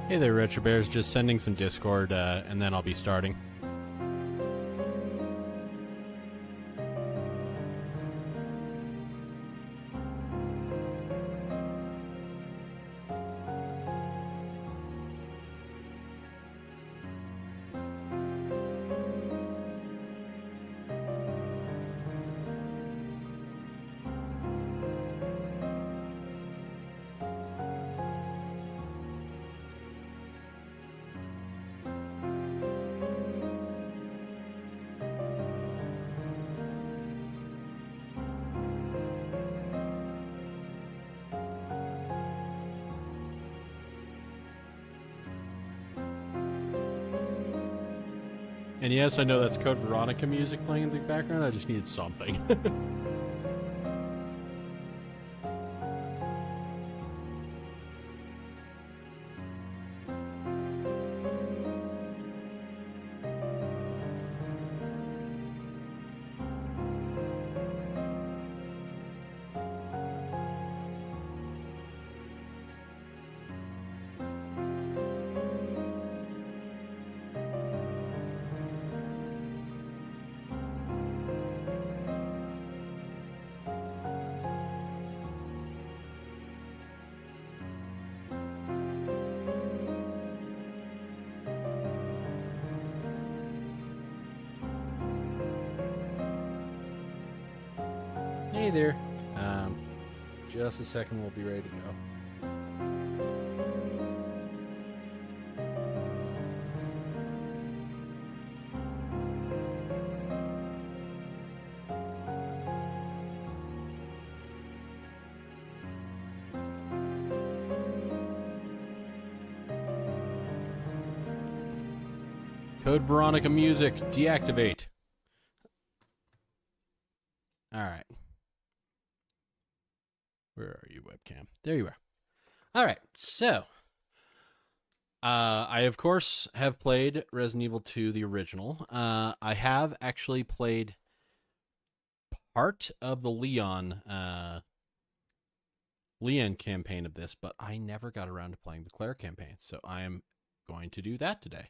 Hey there, Retro Bears. Just sending some Discord, and then I'll be starting. And yes, I know that's Code Veronica music playing in the background. I just needed something. Hey there. Just a second, we'll be ready to go. Code Veronica music, deactivate. All right. Where are you, webcam? There you are. All right, so I, of course, have played Resident Evil 2, the original. I have actually played part of the Leon campaign of this, but I never got around to playing the Claire campaign, so I am going to do that today.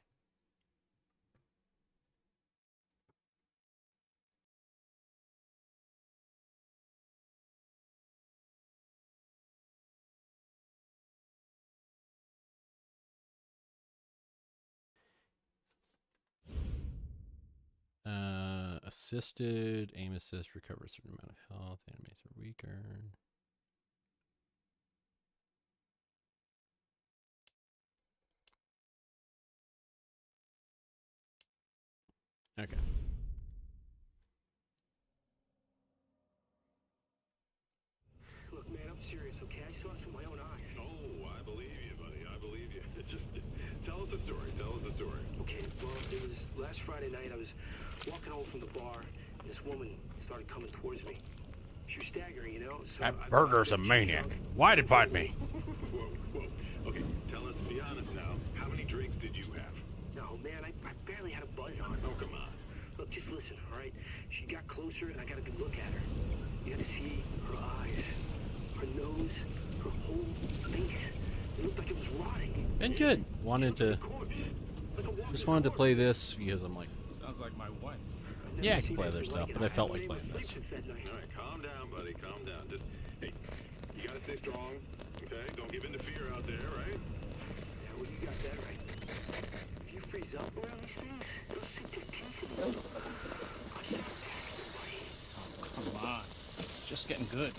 Assisted, aim assist, recover a certain amount of health, enemies are weaker. Okay. Look, man, I'm serious, okay? I saw this with my own eyes. Oh, I believe you, buddy. I believe you. Just tell us a story. Tell us a story. Okay, well, it was last Friday night. I was walking home from the bar, and this woman started coming towards me. She was staggering, you know? So That burger's a maniac. Why'd it bite me? Whoa. Okay, tell us, be honest now. How many drinks did you have? No, man, I barely had a buzz on. Oh, come on. Look, just listen, all right? She got closer, and I got a good look at her. You got to see her eyes, her nose, her whole face. It looked like it was rotting. Been good. Wanted to, Corpse. Like a walking just wanted to corpse. play this because I'm like, Sounds like my wife. yeah, I can play other stuff, but I felt like playing this. All right, calm down, buddy. Calm down. Just, hey, you gotta stay strong, okay? Don't give in to fear out there, right? Yeah, well, you got that right. If you freeze up around these things, they'll sink their teeth in you. I should attack somebody. Oh, come on. It's just getting good.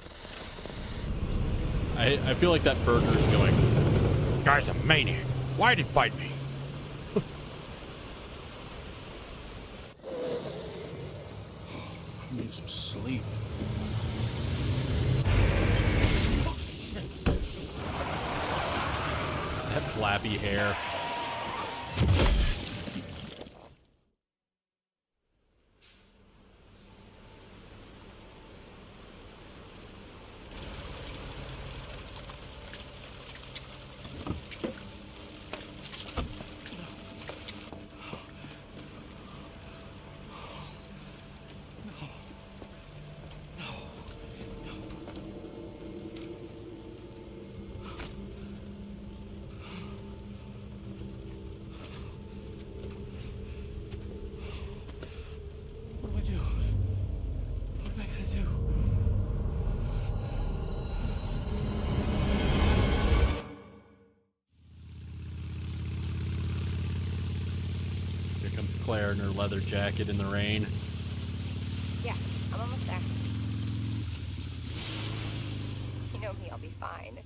I feel like that burger is going, guy's a maniac. Why'd it bite me? I need some sleep. That flappy hair. Claire in her leather jacket in the rain. Yeah, I'm almost there. You know me, I'll be fine.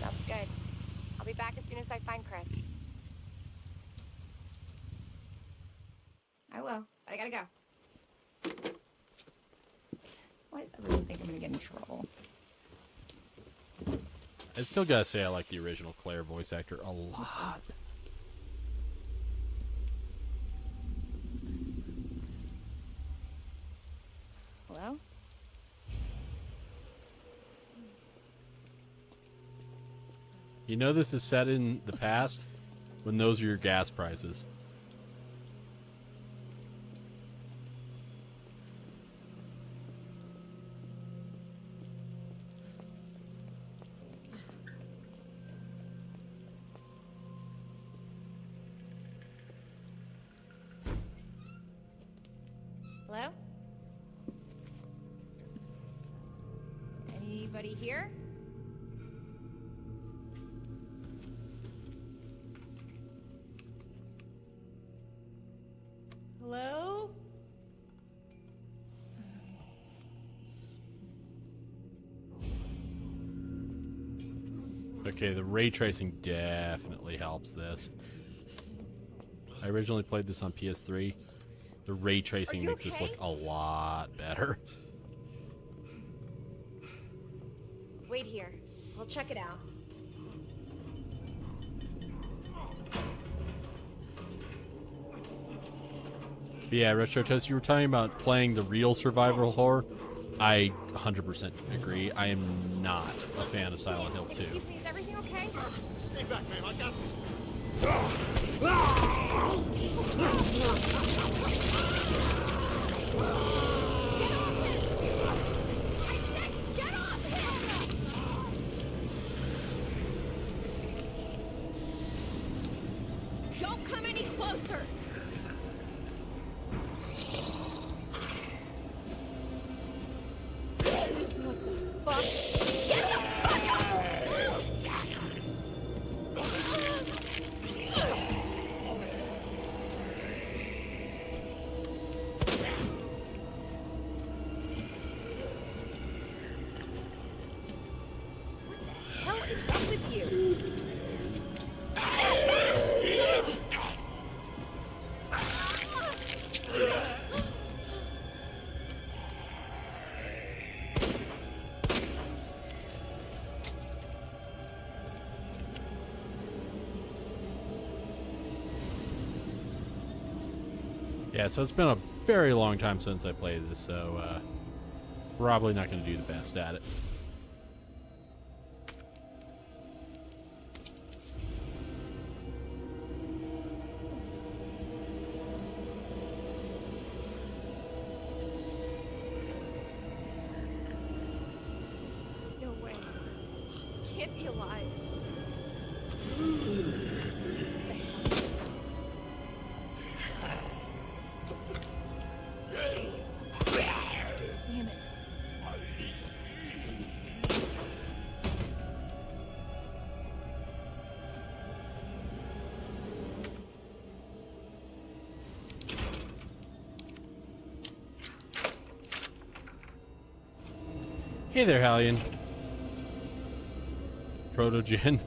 Sounds good. I'll be back as soon as I find Chris. I will, but I gotta go. Why does everyone think I'm gonna get in trouble? I still gotta say I like the original Claire voice actor a lot. Hello? You know this is set in the past when those are your gas prices. Hello? Anybody here? Hello? Okay, the ray tracing definitely helps this. I originally played this on PS3. The ray tracing you makes this okay? look a lot better. Wait here. I'll check it out. But yeah, Retro Toast, you were talking about playing the real survival horror. I 100% agree. I am not a fan of Silent Hill 2. Excuse me, is everything okay? Stay back, ma'am. I got this. Get off him! Don't come any closer! What the fuck? Get the fuck What the hell is up with you? Yeah, so it's been a very long time since I played this, so probably not going to do the best at it. No way. Can't be alive. Damn it. Hey there, Hallian. Protogen.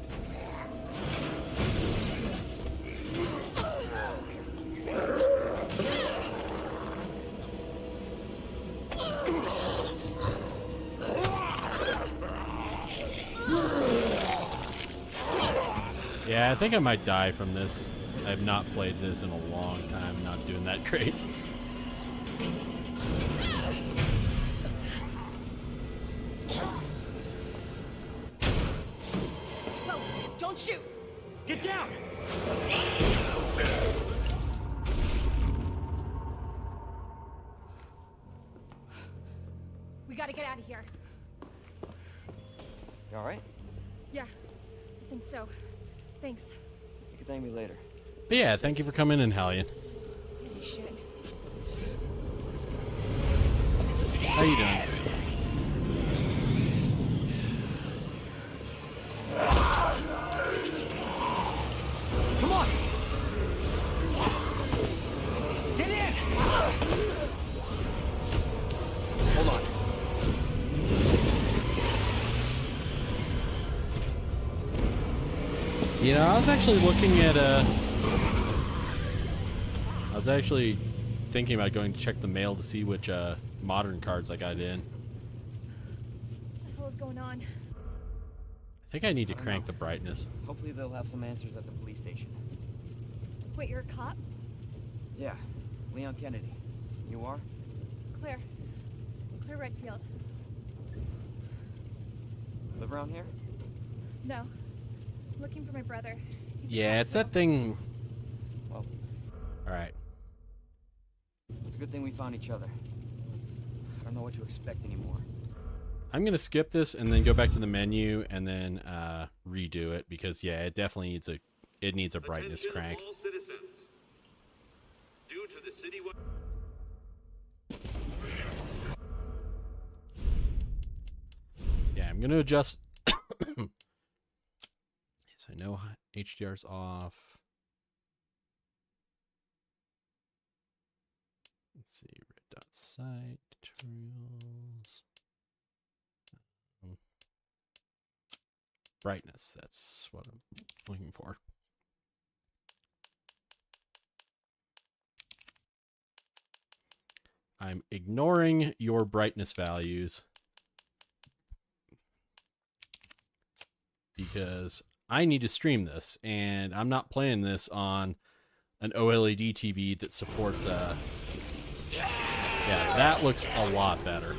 Yeah, I think I might die from this. I have not played this in a long time, not doing that great. Whoa, don't shoot! Get down! We gotta get out of here. You alright? Yeah, I think so. Thanks. You can thank me later. But yeah, thank you for coming in, Hallian. Holy shit. How you doing? Come on! You know, I was actually looking at I was actually thinking about going to check the mail to see which modern cards I got in. What the hell is going on? I think I need to crank the brightness. Hopefully they'll have some answers at the police station. Wait, you're a cop? Yeah, Leon Kennedy. You are? Claire. Claire Redfield. Live around here? No. I'm looking for my brother. He's a Yeah, cop it's that thing. Well, Alright. it's a good thing we found each other. I don't know what to expect anymore. I'm going to skip this and then go back to the menu and then redo it because, yeah, it definitely needs a brightness crank. All citizens. Due to the citywide... Yeah, I'm going to adjust. So I know HDR's off. Let's see, red dot site, tutorials. Brightness, that's what I'm looking for. I'm ignoring your brightness values because I need to stream this, and I'm not playing this on an OLED TV that supports yeah, that looks a lot better.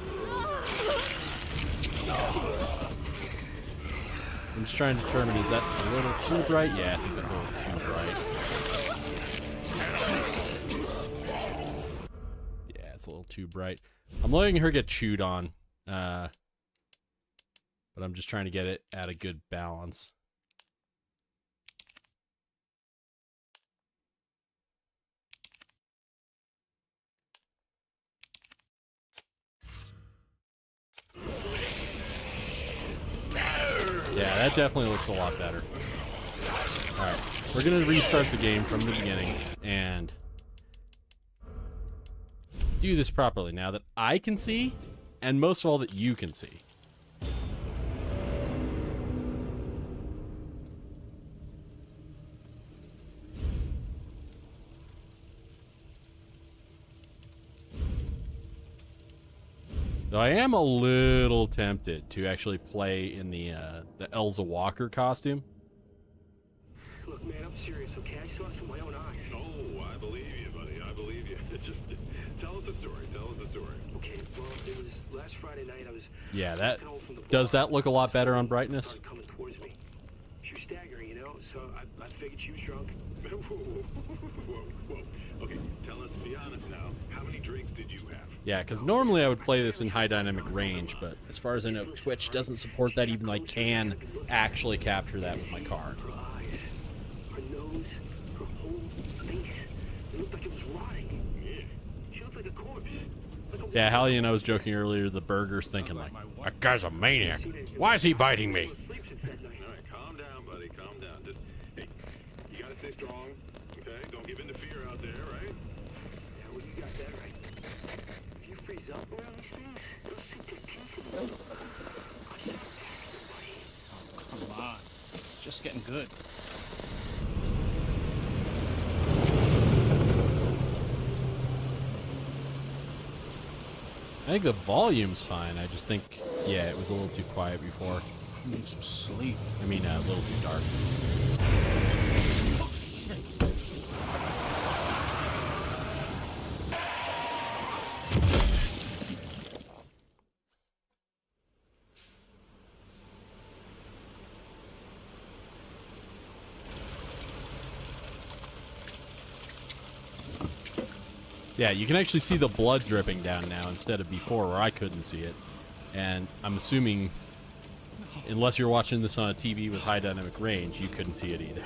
I'm just trying to determine, is that a little too bright? Yeah, I think that's a little too bright. Yeah, it's a little too bright. I'm letting her get chewed on, but I'm just trying to get it at a good balance. Yeah, that definitely looks a lot better. Alright, we're going to restart the game from the beginning and do this properly now that I can see, and most of all that you can see. Though I am a little tempted to actually play in the Elsa Walker costume. Look, man, I'm serious, okay? I saw this with my own eyes. Oh, I believe you, buddy. I believe you. Just tell us the story. Tell us the story. Okay, well, it was last Friday night. I was Yeah, that walking home from the does bar. that look a lot better on brightness? Started coming towards me. She was staggering, you know, so I figured she was drunk. Whoa, whoa, whoa. Okay, tell us, be honest now. How many drinks did you have? Yeah, because normally I would play this in high dynamic range, but as far as I know, Twitch doesn't support that, even though I can actually capture that with my card. Her eyes, her nose, her whole face. It looked like it was rotting. Yeah. She looked like a corpse. Like a Yeah, Hallie and I was joking earlier, the burger's thinking like, that guy's a maniac. Why is he biting me? asleep since that night. All right, calm down, buddy. Calm down. Just, hey, you gotta stay strong, okay? Don't give in to fear out there, right? Yeah, well, you got that right. If you freeze up around these things, it'll sink their teeth in you. I should attack somebody. Come on. It's just getting good. I think the volume's fine. I just think, yeah, it was a little too quiet before. I need some sleep. I mean, a little too dark. Yeah, you can actually see the blood dripping down now instead of before where I couldn't see it. And I'm assuming, unless you're watching this on a TV with high dynamic range, you couldn't see it either.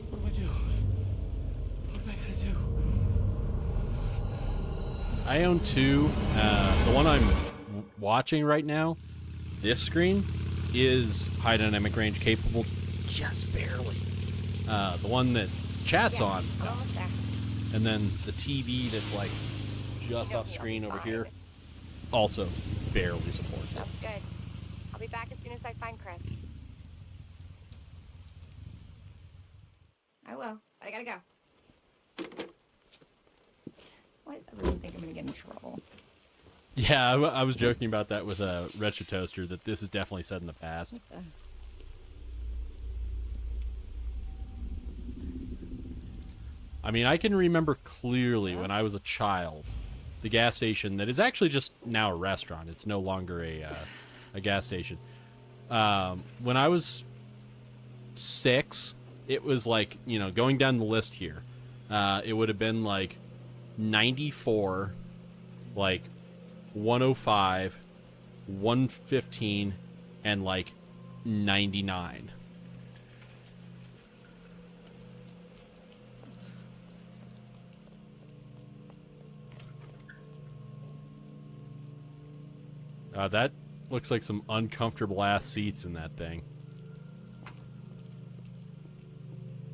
What do I do? What am I gonna do? I own two. The one I'm watching right now, this screen, is high dynamic range capable just barely. The one that chat's on, Almost there. and then the TV that's like just No off deal. screen over Fine. here also barely supports it. That's good. I'll be back as soon as I find Chris. I will, but I gotta go. Why does everyone think I'm gonna get in trouble? Yeah, I was joking about that with a Retro Toaster, that this is definitely said in the past. What the? I mean, I can remember clearly when I was a child, the gas station that is actually just now a restaurant. It's no longer a gas station. When I was 6, it was like, you know, going down the list here, it would have been like 94, like 105, 115, and like 99. That looks like some uncomfortable ass seats in that thing.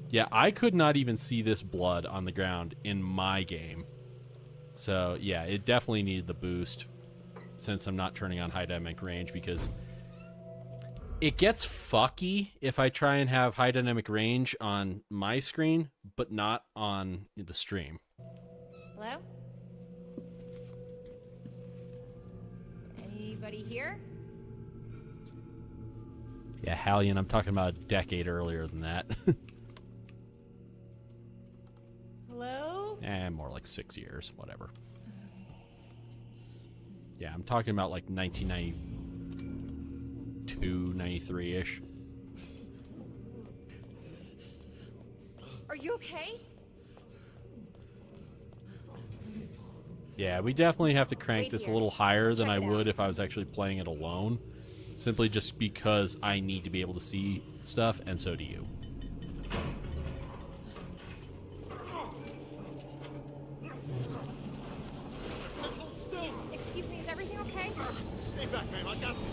Yeah, I could not even see this blood on the ground in my game. So, yeah, it definitely needed the boost since I'm not turning on high dynamic range, because it gets fucky if I try and have high dynamic range on my screen, but not on the stream. Hello? Anybody here? Yeah, Hallion, I'm talking about a decade earlier than that. Hello? More like 6 years, whatever. Yeah, I'm talking about like 1992, 93-ish. Are you okay? Yeah, we definitely have to crank Wait this a here. little higher than Check I it would out. if I was actually playing it alone. Simply just because I need to be able to see stuff, and so do you. Excuse me, is everything okay? Stay back, ma'am. I got this.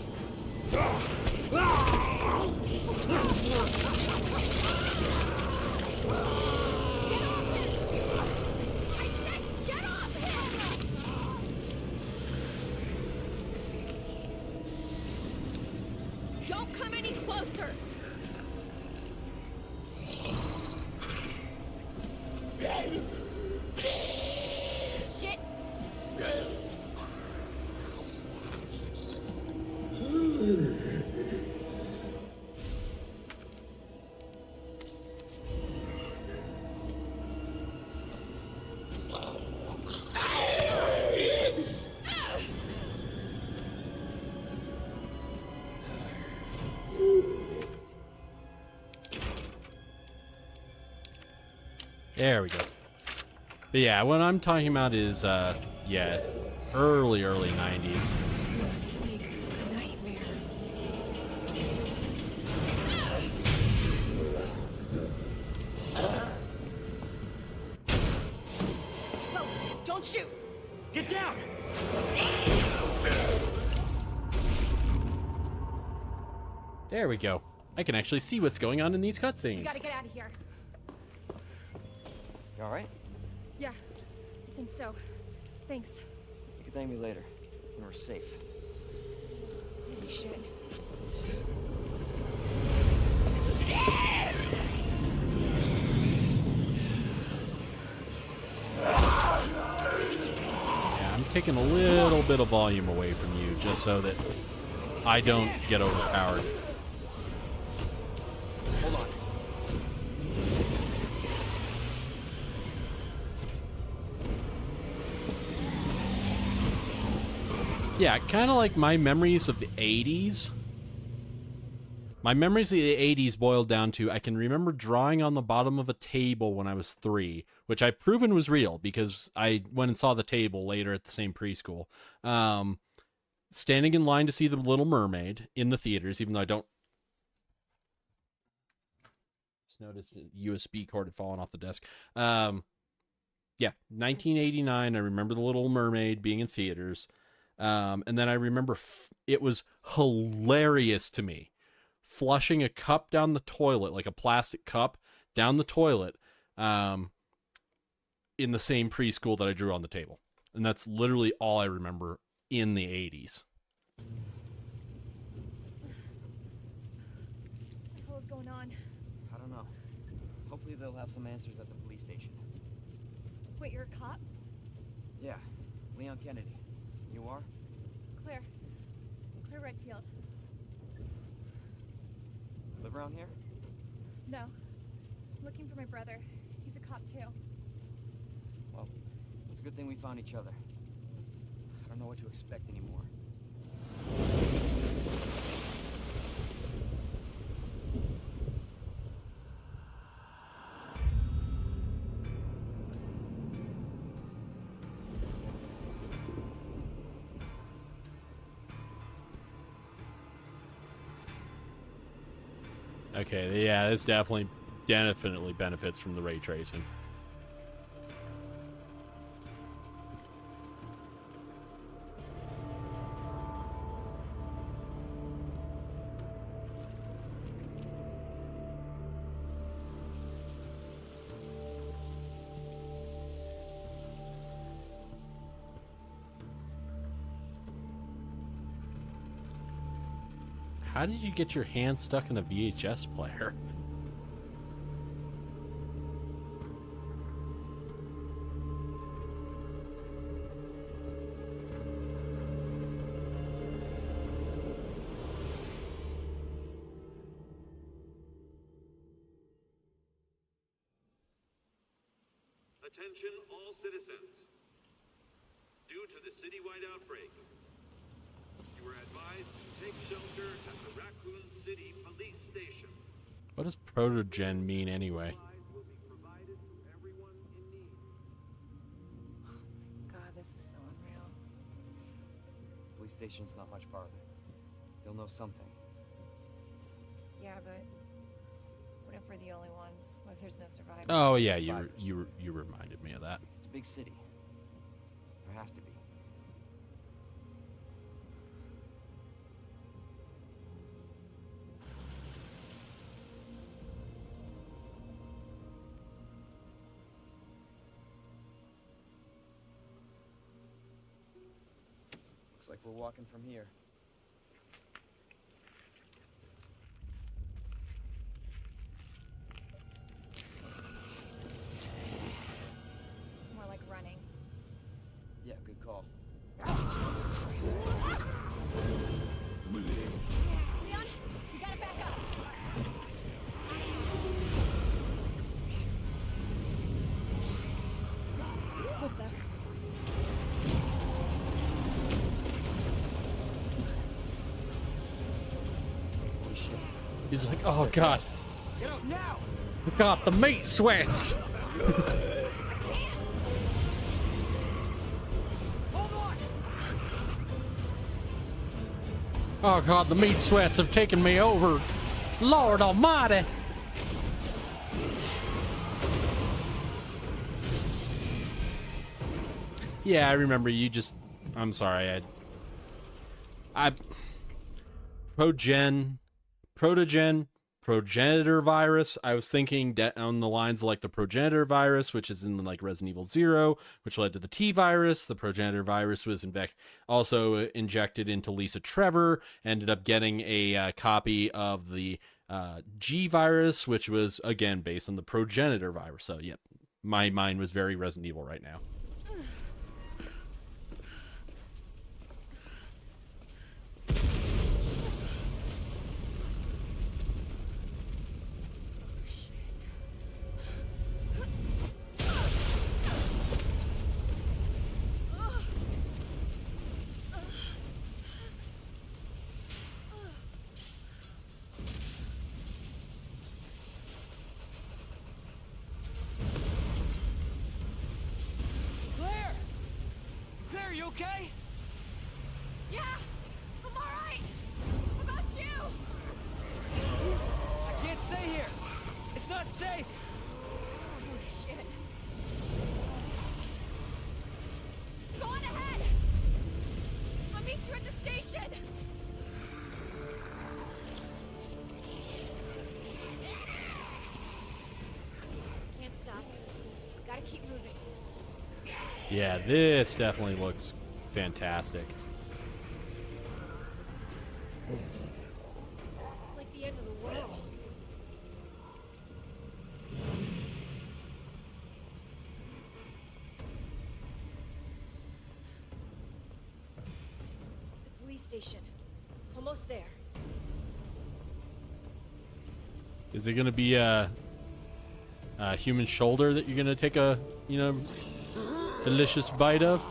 I said get off him! Don't come any closer! Shit! There we go. But yeah, what I'm talking about is, yeah, early 90s. Nightmare. Whoa, don't shoot! Get down! There we go. I can actually see what's going on in these We cutscenes. gotta get out of here. You alright? Yeah, I think so. Thanks. You can thank me later when we're safe. We should. Yeah, I'm taking a little bit of volume away from you just so that I don't get overpowered. Hold on. Yeah, kind of like my memories of the 80s. My memories of the 80s boiled down to I can remember drawing on the bottom of a table when I was 3, which I've proven was real because I went and saw the table later at the same preschool. Standing in line to see The Little Mermaid in the theaters, even though I don't... Just noticed the USB cord had fallen off the desk. Yeah, 1989, I remember The Little Mermaid being in theaters. And then I remember it was hilarious to me flushing a cup down the toilet, like a plastic cup down the toilet, in the same preschool that I drew on the table. And that's literally all I remember in the 80s. What the hell is going on? I don't know. Hopefully they'll have some answers at the police station. Wait, you're a cop? Yeah, Leon Kennedy. You are? Claire. Claire Redfield. Live around here? No. I'm looking for my brother. He's a cop too. Well, it's a good thing we found each other. I don't know what to expect anymore. Okay, yeah, this definitely benefits from the ray tracing. How did you get your hand stuck in a VHS player? Attention all citizens. Due to the citywide outbreak, you are advised to take shelter at the Raccoon City Police Station. What does protogen mean anyway? Supplies will be provided to everyone in need. God, this is so unreal. Police station's not much farther. They'll know something. Yeah, but what if we're the only ones? What if there's no survivors? Oh yeah, Survivors. you reminded me of that. It's a big city. There has to be. Looks like we're walking from here. More like running. Yeah, good call. Leon, you gotta back up. What the? Holy shit. He's like, oh god, Get out now! we got the meat sweats. Hold on! Oh god, the meat sweats have taken me over. Lord Almighty. Yeah, I remember you just. I'm sorry. Protogen, progenitor virus. I was thinking on the lines of like the progenitor virus, which is in like Resident Evil 0, which led to the T virus. The progenitor virus was also injected into Lisa Trevor. Ended up getting a copy of the G virus, which was again based on the progenitor virus. So yeah, my mind was very Resident Evil right now. Claire! Claire, you okay? Yeah, I'm all right. How about you? I can't stay here. It's not safe. Oh shit. Go on ahead. I'll meet you at the station. Can't stop. Gotta keep moving. Yeah, this definitely looks fantastic. It's like the end of the world. The police station. Almost there. Is it going to be a human shoulder that you're going to take a, delicious bite of?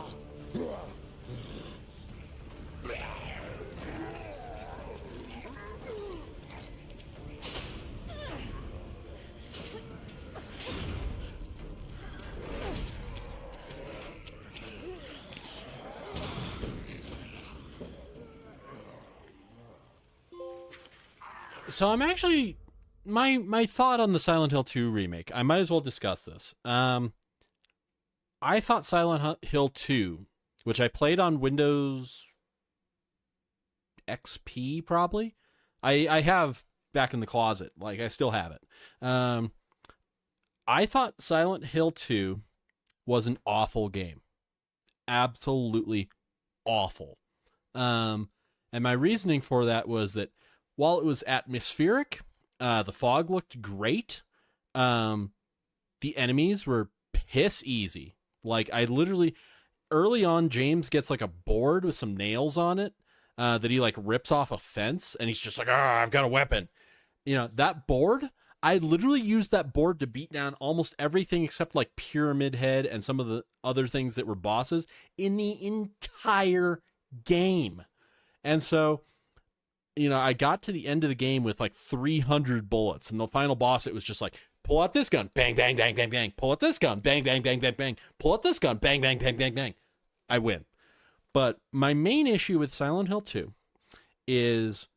So I'm actually my thought on the Silent Hill 2 remake. I might as well discuss this. I thought Silent Hill 2, which I played on Windows XP probably. I have back in the closet, like I still have it. I thought Silent Hill 2 was an awful game. Absolutely awful. And my reasoning for that was that while it was atmospheric, the fog looked great. The enemies were piss easy. Like, I literally, early on, James gets like a board with some nails on it that he like rips off a fence, and he's just like, I've got a weapon. That board, I literally used that board to beat down almost everything except like Pyramid Head and some of the other things that were bosses in the entire game. And so, I got to the end of the game with like 300 bullets, and the final boss, it was just like, pull out this gun, bang, bang, bang, bang, bang. Pull out this gun, bang, bang, bang, bang, bang. Pull out this gun, bang, bang, bang, bang, bang. I win. But my main issue with Silent Hill 2 is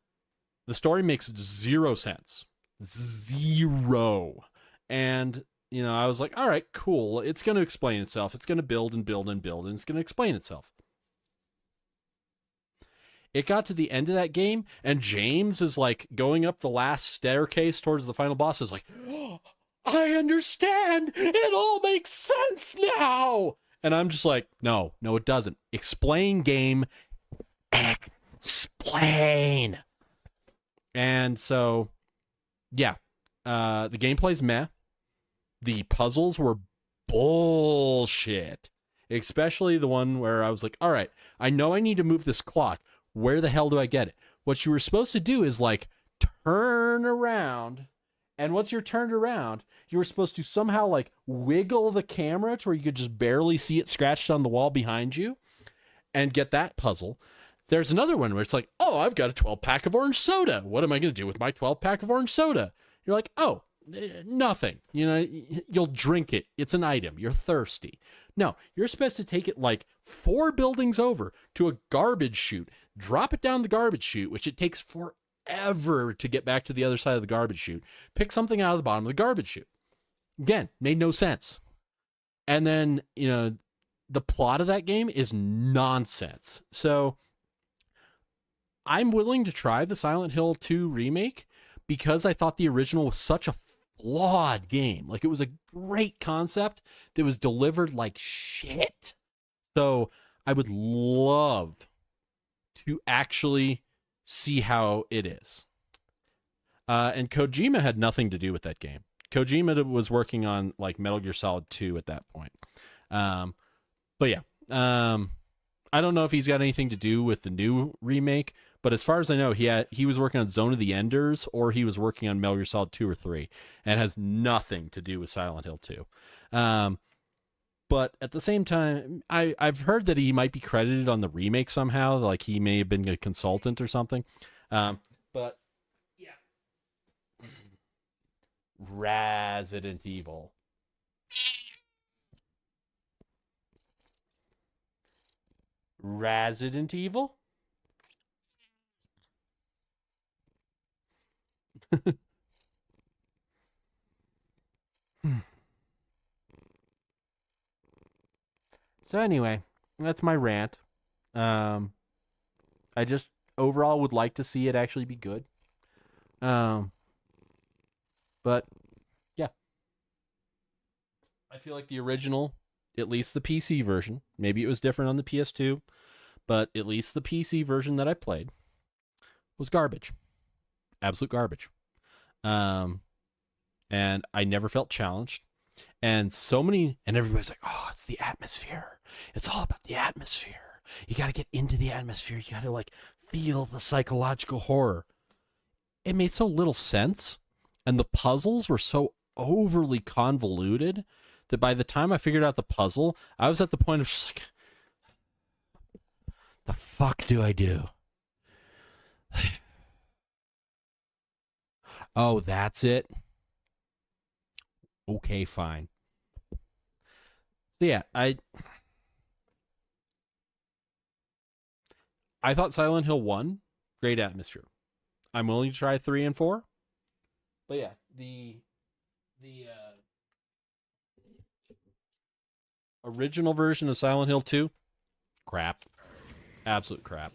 the story makes zero sense. Zero. And, I was like, all right, cool. It's going to explain itself. It's going to build and build and build, and it's going to explain itself. It got to the end of that game, and James is like going up the last staircase towards the final boss. Is like, oh, I understand. It all makes sense now. And I'm just like, no, it doesn't. Explain, game. Explain. And so, yeah, the gameplay's meh. The puzzles were bullshit. Especially the one where I was like, all right, I know I need to move this clock. Where the hell do I get it? What you were supposed to do is like turn around, and once you're turned around, you were supposed to somehow like wiggle the camera to where you could just barely see it scratched on the wall behind you and get that puzzle. There's another one where it's like, oh, I've got a 12-pack of orange soda. What am I going to do with my 12-pack of orange soda? You're like, oh, nothing. You'll drink it. It's an item. You're thirsty. No, you're supposed to take it like 4 buildings over to a garbage chute, drop it down the garbage chute, which it takes forever to get back to the other side of the garbage chute, pick something out of the bottom of the garbage chute. Again, made no sense. And then, the plot of that game is nonsense. So I'm willing to try the Silent Hill 2 remake because I thought the original was such a flawed game. Like, it was a great concept that was delivered like shit. So I would love to actually see how it is. And Kojima had nothing to do with that game. Kojima was working on like Metal Gear Solid 2 at that point. But yeah, I don't know if he's got anything to do with the new remake, but as far as I know, he was working on Zone of the Enders, or he was working on Metal Gear Solid 2 or 3, and has nothing to do with Silent Hill 2. But at the same time, I've heard that he might be credited on the remake somehow, like he may have been a consultant or something. But yeah, Resident Evil. Resident Evil? So anyway, that's my rant. I just overall would like to see it actually be good. But yeah, I feel like the original at least the PC version, maybe it was different on the PS2, but at least the PC version that I played was garbage. Absolute garbage. And I never felt challenged. And everybody's like, oh, it's the atmosphere. It's all about the atmosphere. You got to get into the atmosphere. You got to like feel the psychological horror. It made so little sense. And the puzzles were so overly convoluted that by the time I figured out the puzzle, I was at the point of just like, the fuck do I do? Oh, that's it? Okay, fine. So yeah, I thought Silent Hill 1, great atmosphere. I'm willing to try 3 and 4. But yeah, the original version of Silent Hill 2, crap. Absolute crap.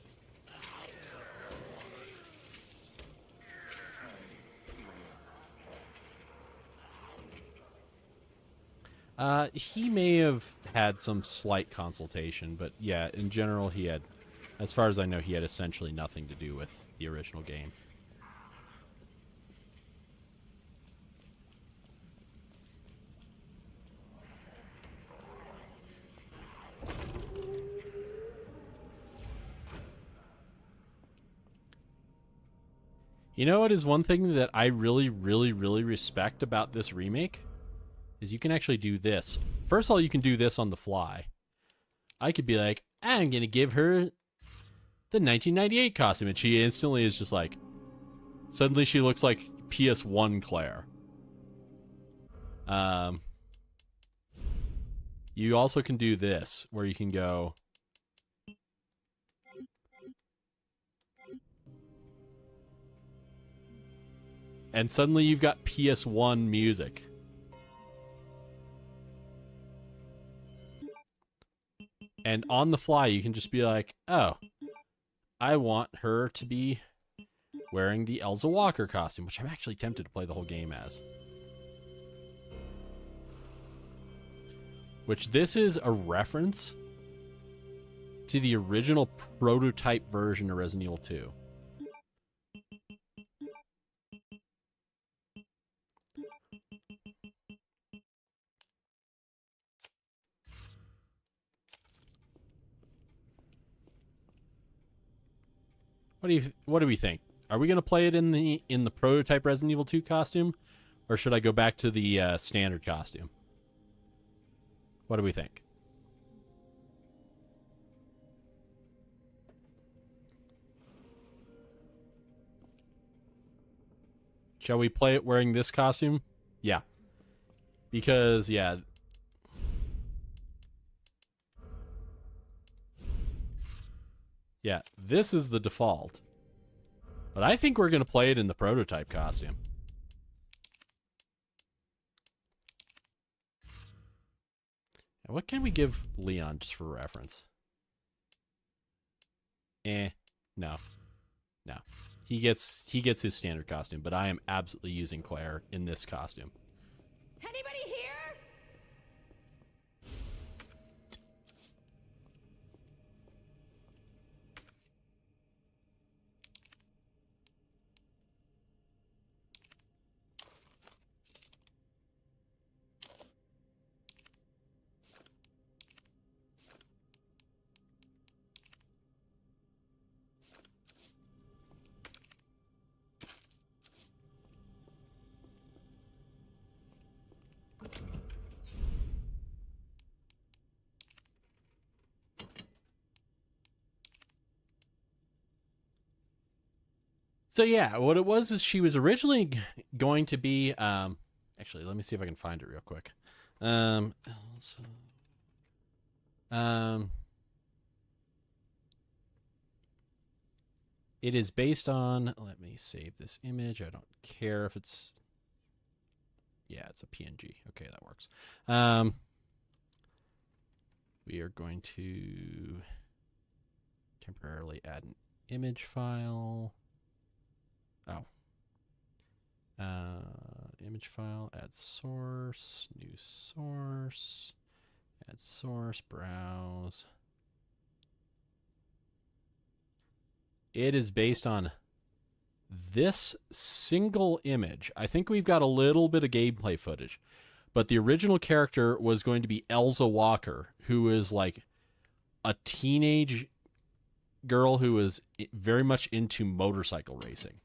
He may have had some slight consultation, but yeah, in general, he had, as far as I know, he had essentially nothing to do with the original game. You know what is one thing that I really, really, really respect about this remake? Is you can actually do this. First of all, you can do this on the fly. I could be like, I'm going to give her the 1998 costume. And she instantly is just like, suddenly she looks like PS1 Claire. You also can do this, where you can go... And suddenly you've got PS1 music. And on the fly, you can just be like, oh, I want her to be wearing the Elsa Walker costume, which I'm actually tempted to play the whole game as. Which this is a reference to the original prototype version of Resident Evil 2. What do we think? Are we going to play it in the prototype Resident Evil 2 costume, or should I go back to the standard costume? What do we think? Shall we play it wearing this costume? Yeah. Because, yeah. Yeah, this is the default. But I think we're going to play it in the prototype costume. And what can we give Leon just for reference? No. No. He gets his standard costume, but I am absolutely using Claire in this costume. Anybody here? So yeah, what it was is she was originally going to be actually, let me see if I can find it real quick. It is based on, let me save this image. I don't care if it's, yeah, it's a PNG. Okay, that works. We are going to temporarily add an image file. Oh. Image file, add source, new source, Add source, browse. It is based on this single image. I think we've got a little bit of gameplay footage, but the original character was going to be Elsa Walker, who is like a teenage girl who is very much into motorcycle racing.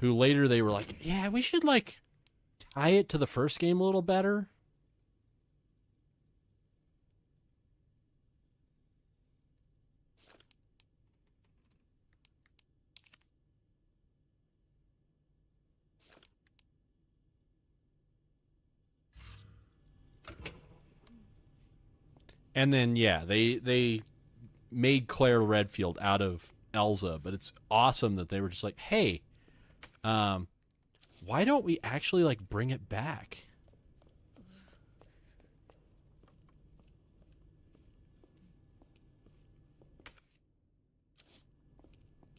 Who later they were like, yeah, we should like tie it to the first game a little better. And then, yeah, they made Claire Redfield out of Elsa, but it's awesome that they were just like, hey, why don't we actually like bring it back?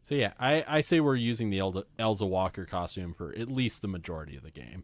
So yeah, I say we're using the Elsa Walker costume for at least the majority of the game.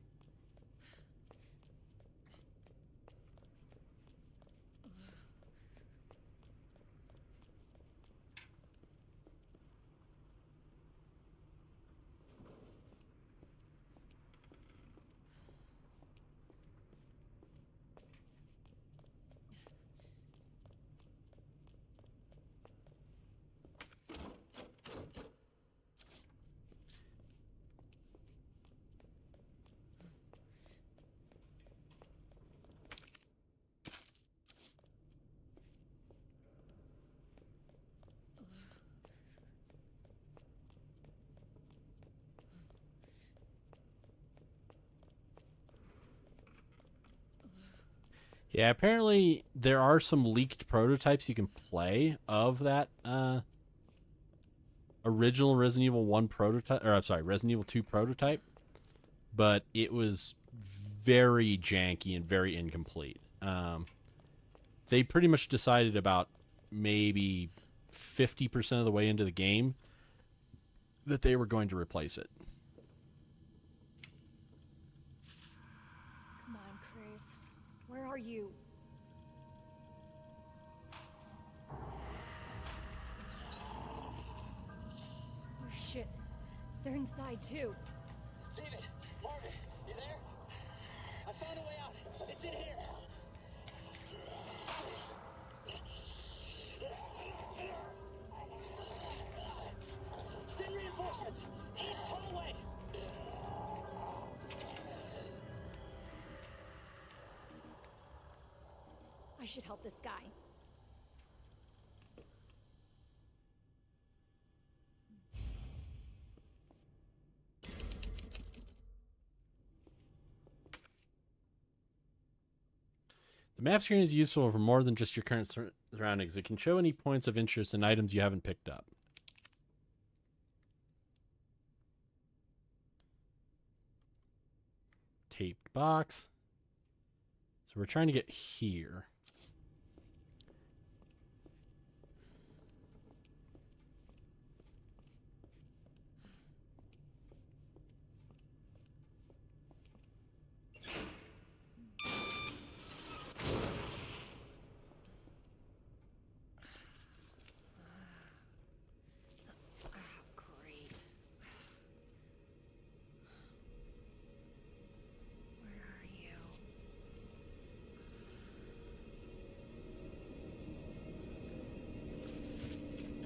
Yeah, apparently there are some leaked prototypes you can play of that original Resident Evil 1 prototype, or I'm sorry, Resident Evil 2 prototype, but it was very janky and very incomplete. They pretty much decided about maybe 50% of the way into the game that they were going to replace it. Come on, Chris. Where are you? Oh shit. They're inside too. David, Marvin, you there? I found a way out. It's in here. Send reinforcements. East hallway. I should help this guy. The map screen is useful for more than just your current surroundings. It can show any points of interest and items you haven't picked up. Taped box. So we're trying to get here. Great. Where are you?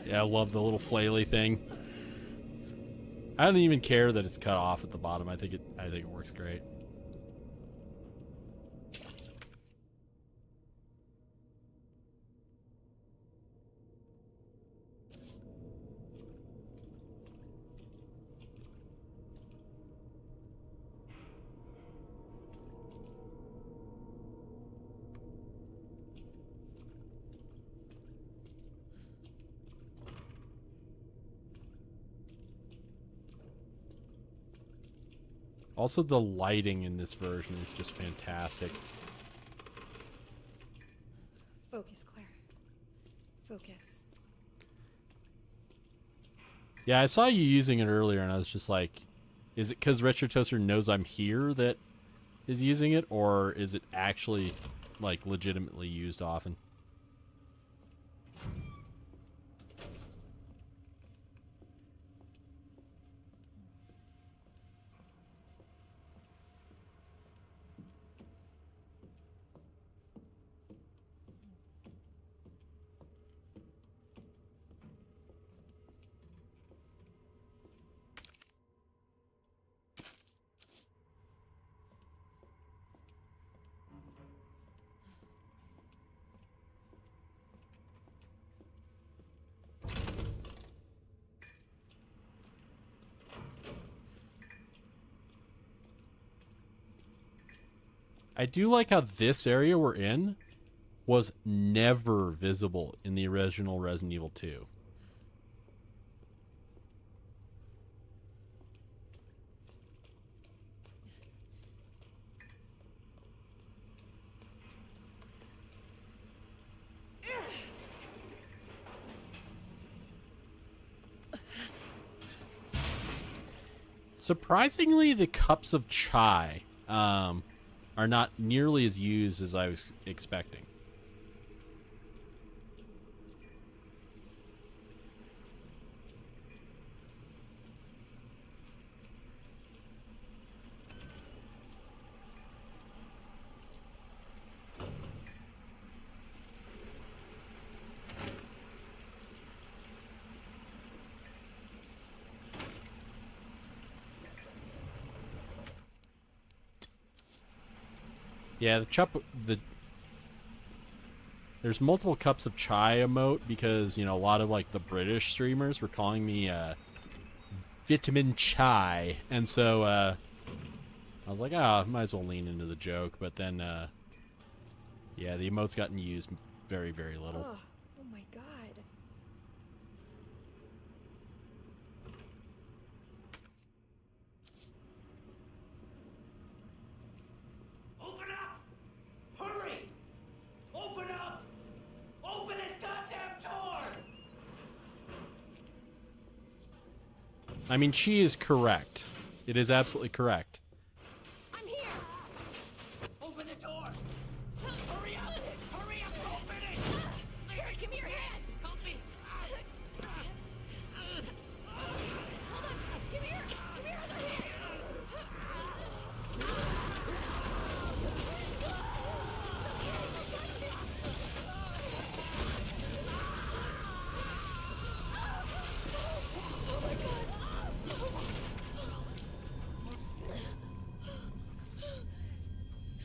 Yeah, I love the little flaily thing. I don't even care that it's cut off at the bottom. I think it works great. Also, the lighting in this version is just fantastic. Focus, Claire. Focus. Yeah, I saw you using it earlier, and I was just like, Is it because Retro Toaster knows I'm here that is using it, or is it actually, like, legitimately used often? I do like how this area we're in was never visible in the original Resident Evil 2. Surprisingly, the cups of chai are not nearly as used as I was expecting. Yeah, there's multiple cups of chai emote because, you know, a lot of like the British streamers were calling me vitamin chai, and so I was like, I might as well lean into the joke. But then, yeah, the emote's gotten used very, very little. Oh, oh my god. Open up! Hurry! Open up! Open this goddamn door! I mean, she is correct. It is absolutely correct. I'm here. Open the door! Hurry up! Hurry up! Open it! Here, give me your hand. Help me! Hold on. Give me your other hand. Oh my god.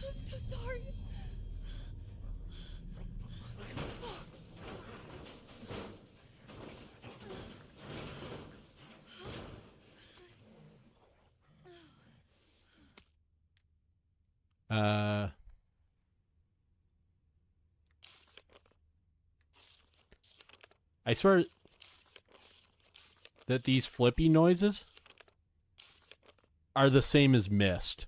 I'm so sorry. I swear that these flippy noises are the same as mist.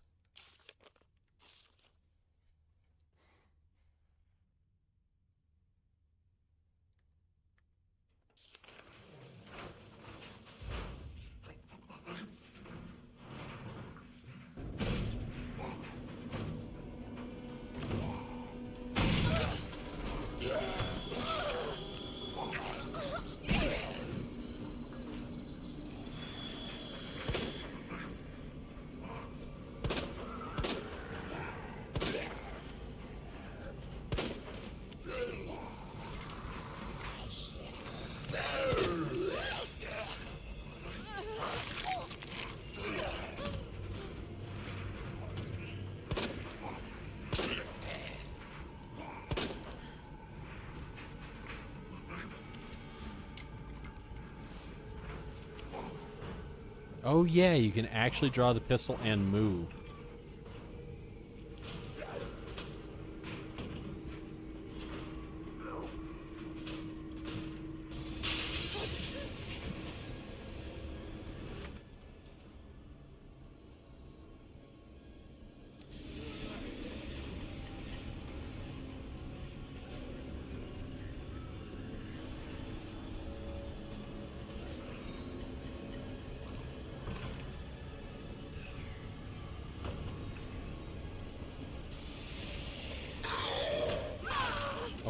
Oh yeah, you can actually draw the pistol and move.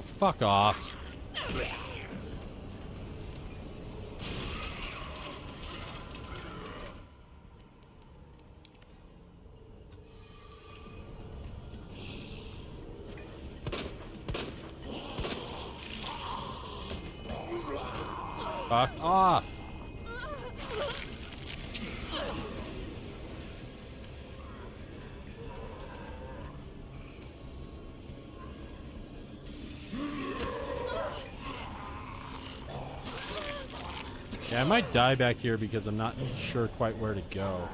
Oh, fuck off. Fuck off. Yeah, I might die back here because I'm not sure quite where to go.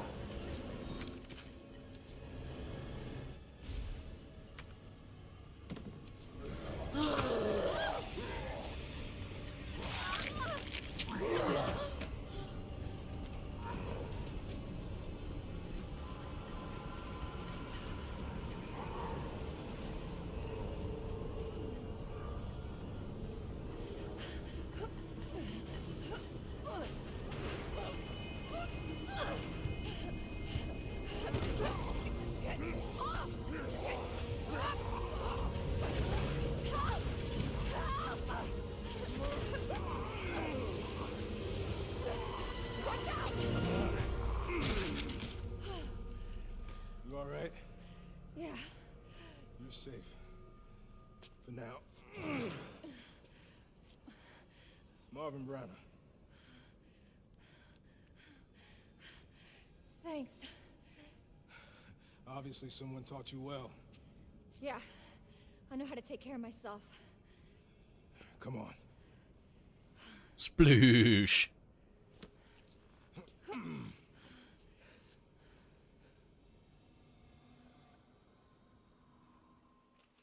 You alright? Yeah. You're safe. For now. Marvin Browner. Thanks. Obviously someone taught you well. Yeah. I know how to take care of myself. Come on. Sploosh.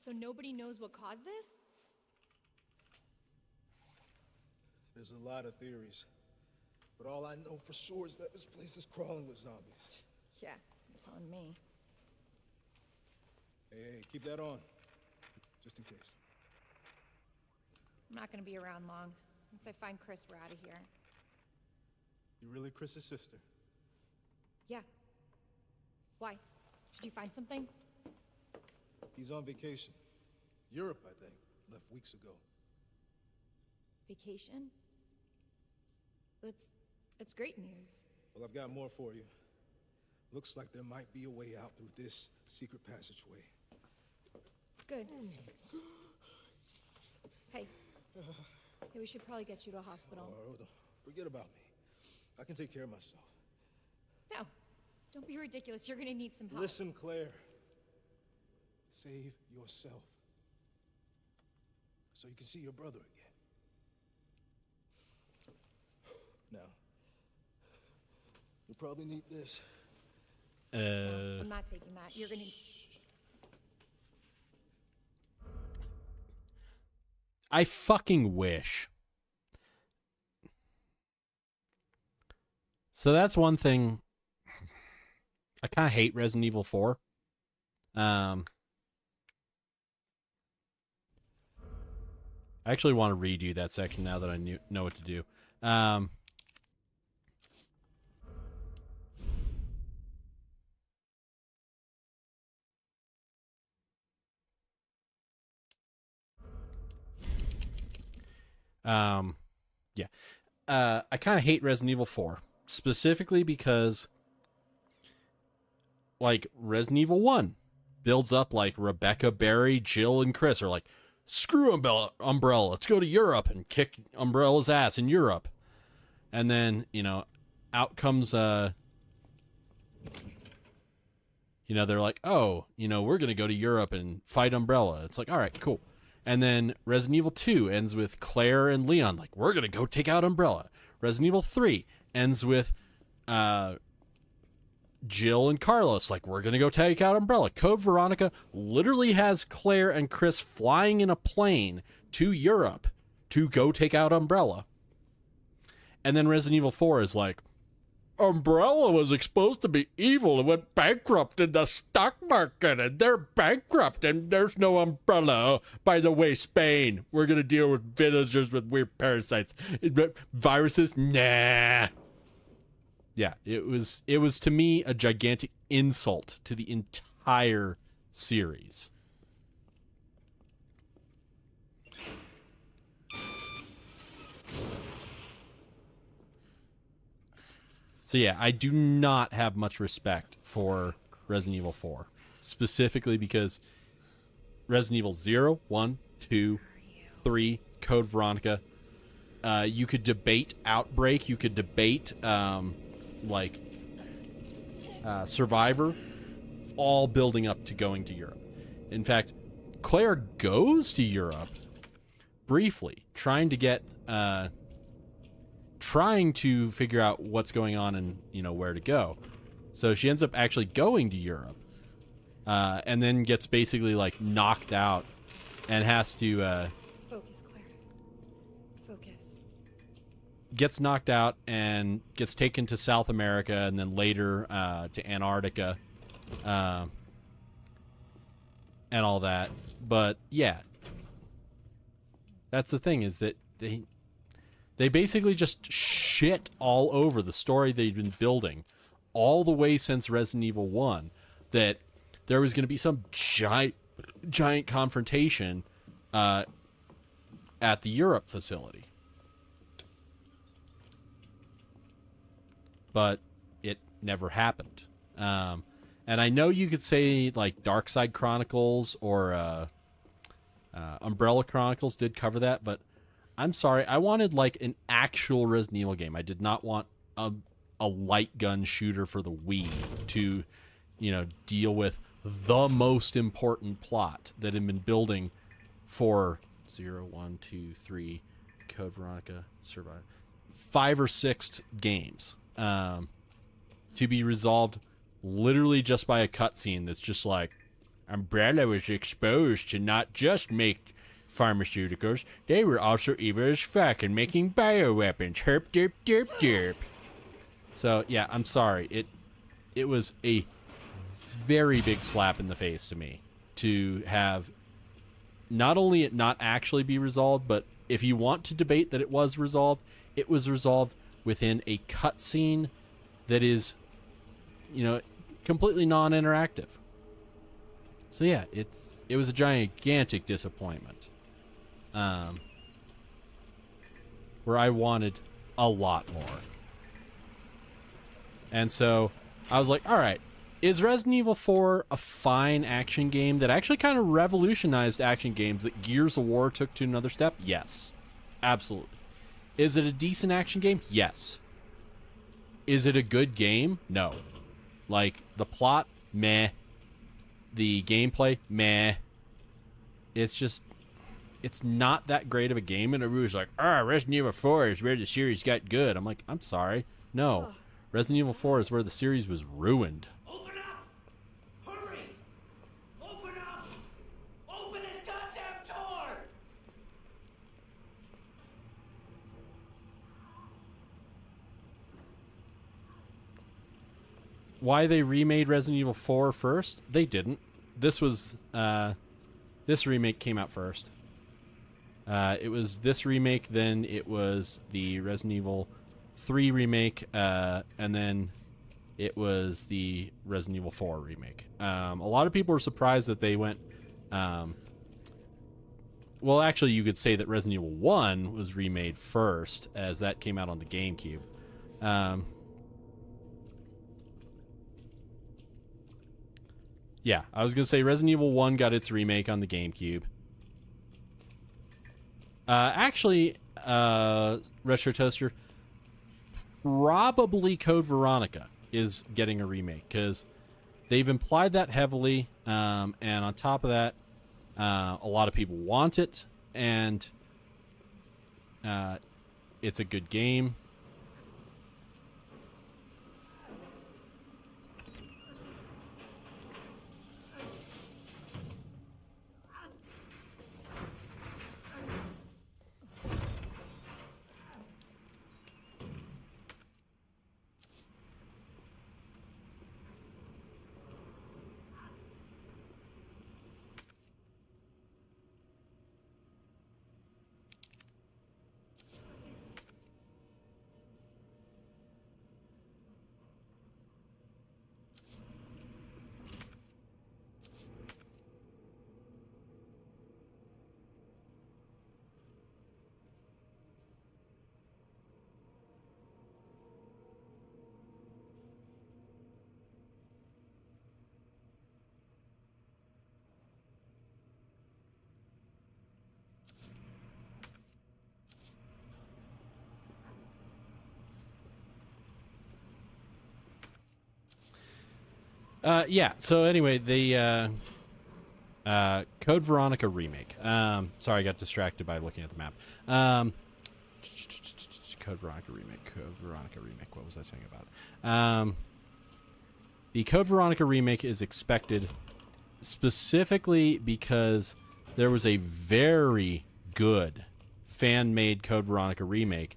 So nobody knows what caused this? There's a lot of theories. But all I know for sure is that this place is crawling with zombies. Yeah, you're telling me. Hey, keep that on. Just in case. I'm not gonna be around long. Once I find Chris, we're out of here. You really Chris's sister? Yeah. Why? Did you find something? He's on vacation. Europe, I think. Left weeks ago. Vacation? It's great news. Well, I've got more for you. Looks like there might be a way out through this secret passageway. Good. Hey. Hey, we should probably get you to a hospital. Oh, forget about me. I can take care of myself. No. Don't be ridiculous. You're gonna need some help. Listen, Claire. Save yourself. So you can see your brother again. Now, you'll probably need this. No, I'm not taking that. You're gonna... I fucking wish. So that's one thing. I kind of hate Resident Evil 4. I actually want to redo that section now that I know what to do. Yeah. I kind of hate Resident Evil 4, specifically because, like, Resident Evil 1 builds up like Rebecca, Barry, Jill, and Chris are like, screw Umbrella, let's go to Europe and kick Umbrella's ass in Europe. And then, you know, out comes, they're like, oh, we're going to go to Europe and fight Umbrella. It's like, all right, cool. And then Resident Evil 2 ends with Claire and Leon, like, we're going to go take out Umbrella. Resident Evil 3 ends with Jill and Carlos, like, we're going to go take out Umbrella. Code Veronica literally has Claire and Chris flying in a plane to Europe to go take out Umbrella. And then Resident Evil 4 is like, Umbrella was supposed to be evil and went bankrupt in the stock market, and they're bankrupt, and there's no Umbrella. By the way, Spain, we're going to deal with villagers with weird parasites. Viruses? Nah. Yeah, it was to me a gigantic insult to the entire series. So yeah, I do not have much respect for Resident Evil 4. Specifically because Resident Evil 0, 1, 2, 3, Code Veronica. You could debate Outbreak. You could debate, Survivor. All building up to going to Europe. In fact, Claire goes to Europe briefly, trying to figure out what's going on and, where to go. So she ends up actually going to Europe, and then gets basically, knocked out and has to, Focus, Claire. Focus. gets knocked out and gets taken to South America and then later to Antarctica, and all that. But yeah, that's the thing, is that they basically just shit all over the story they've been building all the way since Resident Evil 1, that there was going to be some giant confrontation at the Europe facility. But it never happened. And I know you could say, Dark Side Chronicles or Umbrella Chronicles did cover that, but I'm sorry, I wanted, an actual Resident Evil game. I did not want a light gun shooter for the Wii to, deal with the most important plot that had been building for 0, 1, 2, 3, Code Veronica, Survive, 5 or 6 games, to be resolved literally just by a cutscene that's just Umbrella was exposed to not just make pharmaceuticals, they were also evil as fuck and making bioweapons. Herp derp derp derp. So yeah, I'm sorry. It was a very big slap in the face to me to have not only it not actually be resolved, but if you want to debate that it was resolved within a cutscene that is, completely non-interactive. So yeah, it was a gigantic disappointment, where I wanted a lot more. And so I was like, all right, is Resident Evil 4 a fine action game that actually kind of revolutionized action games that Gears of War took to another step? Yes, absolutely. Is it a decent action game? Yes. Is it a good game? No. The plot, meh. The gameplay, meh. It's not that great of a game, and everybody's like, Resident Evil 4 is where the series got good. I'm like, I'm sorry. No. Resident Evil 4 is where the series was ruined. Open up! Hurry! Open up! Open this goddamn door! Why they remade Resident Evil 4 first? They didn't. This remake came out first. It was this remake, then it was the Resident Evil 3 remake, and then it was the Resident Evil 4 remake. A lot of people were surprised that they went... well, actually, you could say that Resident Evil 1 was remade first, as that came out on the GameCube. Yeah, I was going to say Resident Evil 1 got its remake on the GameCube. Actually, Retro Toaster, probably Code Veronica is getting a remake, because they've implied that heavily, and on top of that, a lot of people want it, and it's a good game. Yeah. So anyway, the Code Veronica remake. Sorry, I got distracted by looking at the map. Code Veronica remake. Code Veronica remake. What was I saying about it? The Code Veronica remake is expected specifically because there was a very good fan-made Code Veronica remake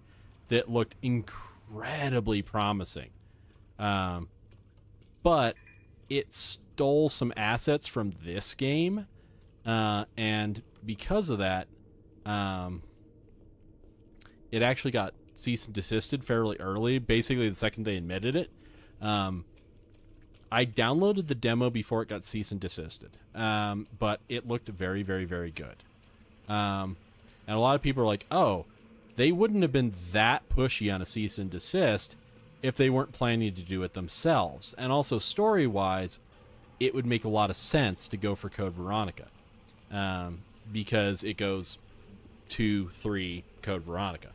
that looked incredibly promising. But it stole some assets from this game, and because of that, it actually got cease and desisted fairly early, basically the second they admitted it. I downloaded the demo before it got cease and desisted, but it looked very, very, very good. And a lot of people are like, oh, they wouldn't have been that pushy on a cease and desist if they weren't planning to do it themselves. And also, story-wise, it would make a lot of sense to go for Code Veronica, because it goes 2, 3, Code Veronica.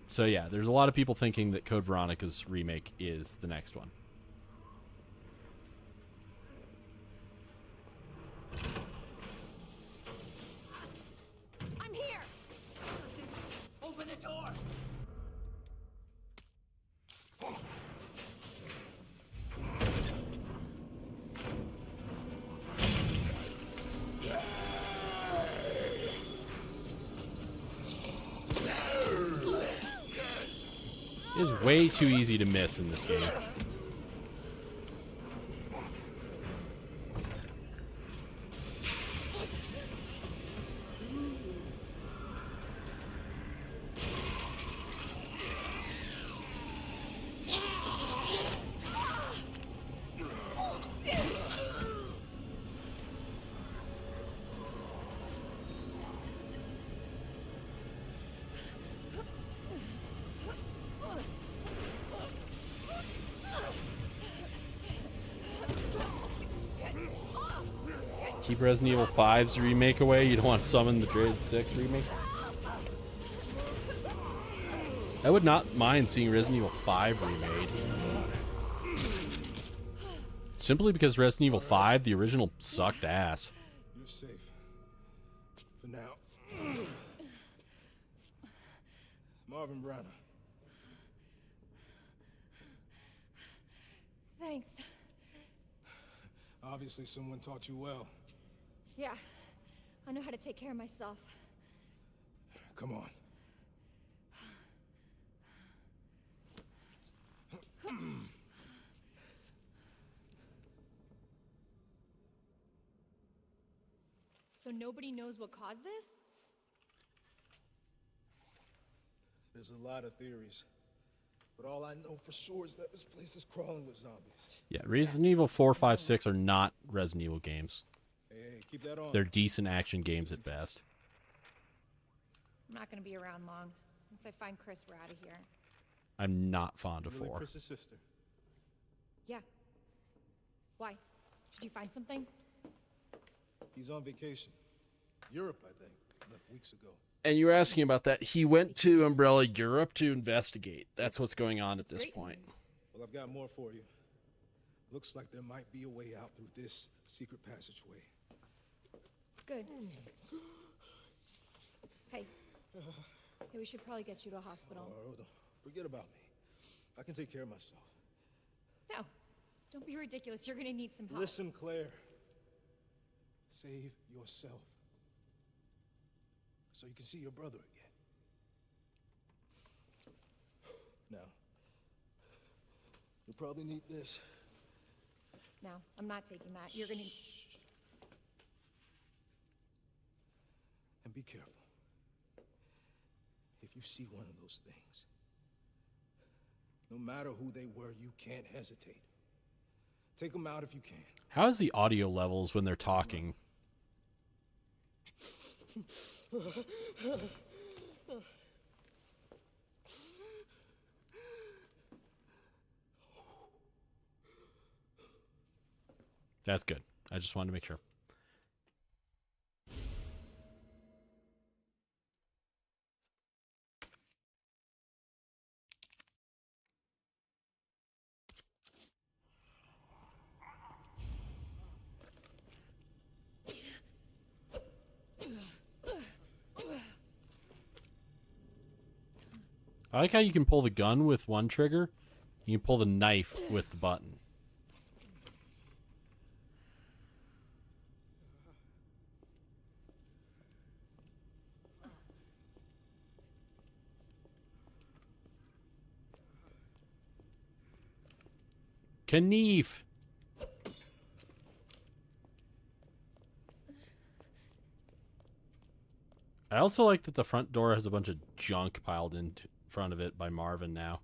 So yeah, there's a lot of people thinking that Code Veronica's remake is the next one. I'm here! Open the door! It is way too easy to miss in this game. Keep Resident Evil 5's remake away. You don't want to summon the Dread 6 remake. I would not mind seeing Resident Evil 5 remade. Simply because Resident Evil 5, the original, sucked ass. You're safe. For now. Marvin Browner. Thanks. Obviously someone taught you well. Yeah, I know how to take care of myself. Come on. So nobody knows what caused this? There's a lot of theories. But all I know for sure is that this place is crawling with zombies. Yeah, Resident Evil 4, 5, 6 are not Resident Evil games. Hey, keep that on. They're decent action games at best. I'm not gonna be around long. Once I find Chris, we're out of here. I'm not fond of Really 4. Chris's sister. Yeah. Why? Did you find something? He's on vacation. Europe, I think. Left weeks ago. And you were asking about that. He went to Umbrella Europe to investigate. That's what's going on at this Great point. news. Well, I've got more for you. Looks like there might be a way out through this secret passageway. Good. Hey. Hey, we should probably get you to a hospital. Oh, forget about me. I can take care of myself. No. Don't be ridiculous. You're gonna need some help. Listen, Claire. Save yourself. So you can see your brother again. Now, you'll probably need this. No, I'm not taking that. You're gonna... And be careful. If you see one of those things, no matter who they were, you can't hesitate. Take them out if you can. How is the audio levels when they're talking? That's good. I just wanted to make sure. I like how you can pull the gun with one trigger. You can pull the knife with the button. Knife. I also like that the front door has a bunch of junk piled in front of it by Marvin now.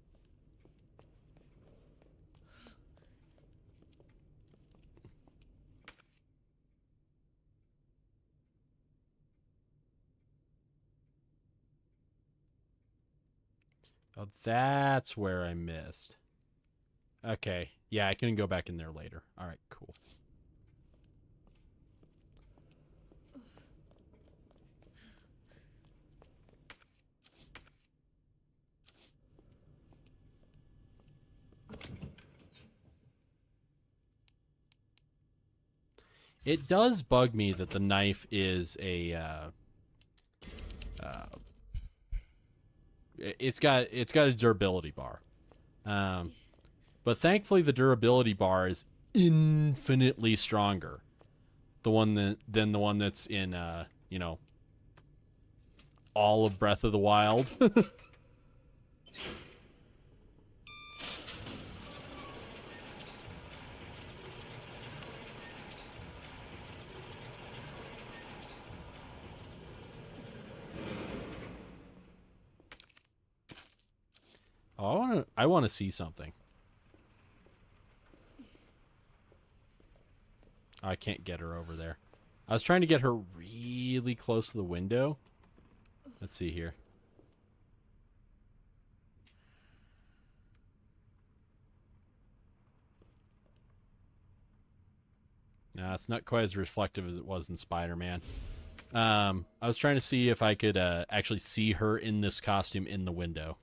Oh, that's where I missed. Okay. Yeah, I can go back in there later. All right, cool. It does bug me that the knife is a it's got a durability bar. But thankfully the durability bar is infinitely stronger. Than the one that's in you know, all of Breath of the Wild. Oh, I want to see something. Oh, I can't get her over there. I was trying to get her really close to the window. Let's see here. Nah, it's not quite as reflective as it was in Spider-Man. I was trying to see if I could actually see her in this costume in the window.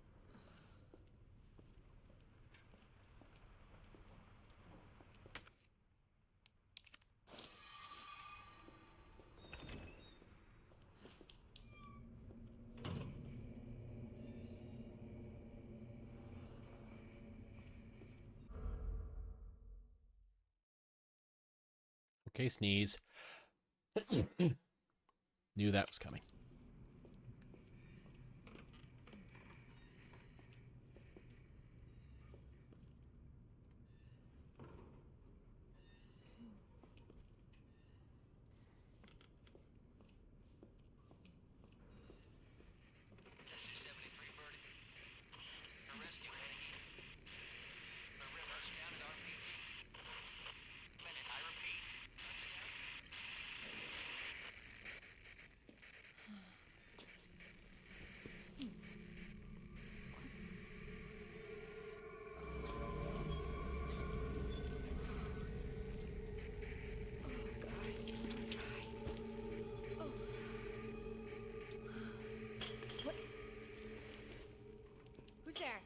Okay, sneeze. Knew that was coming. Who's there?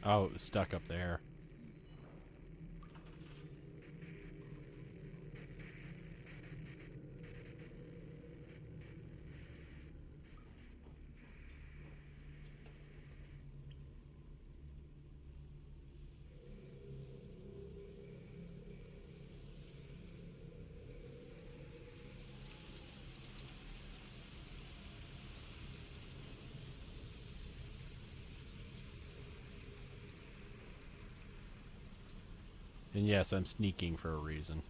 Oh, it was stuck up there. And yes, I'm sneaking for a reason.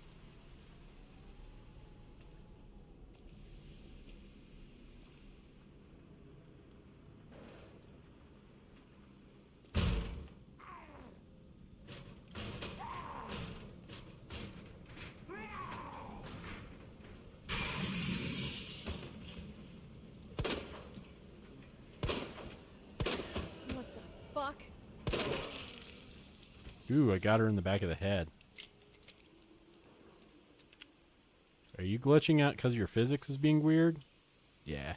What the fuck? Ooh, I got her in the back of the head. Are you glitching out because your physics is being weird? Yeah.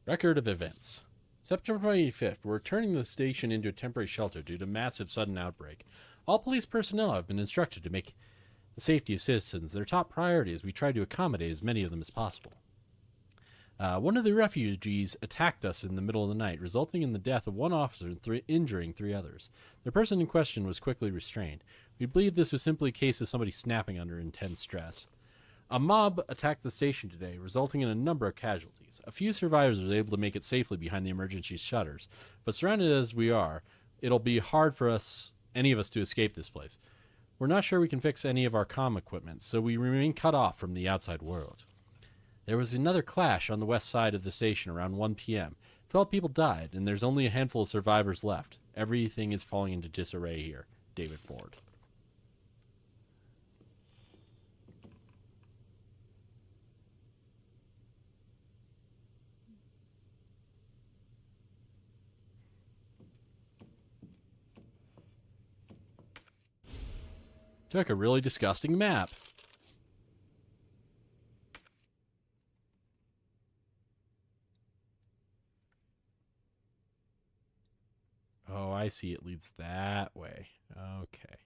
Record of events. September 25th, we're turning the station into a temporary shelter due to massive sudden outbreak. All police personnel have been instructed to make the safety of citizens their top priority as we try to accommodate as many of them as possible. One of the refugees attacked us in the middle of the night, resulting in the death of one officer and injuring 3 others. The person in question was quickly restrained. We believe this was simply a case of somebody snapping under intense stress. A mob attacked the station today, resulting in a number of casualties. A few survivors were able to make it safely behind the emergency shutters, but surrounded as we are, it'll be hard for any of us to escape this place. We're not sure we can fix any of our comm equipment, so we remain cut off from the outside world. There was another clash on the west side of the station around 1 p.m. 12 people died, and there's only a handful of survivors left. Everything is falling into disarray here. David Ford. Took a really disgusting map. Oh, I see. It leads that way. Okay.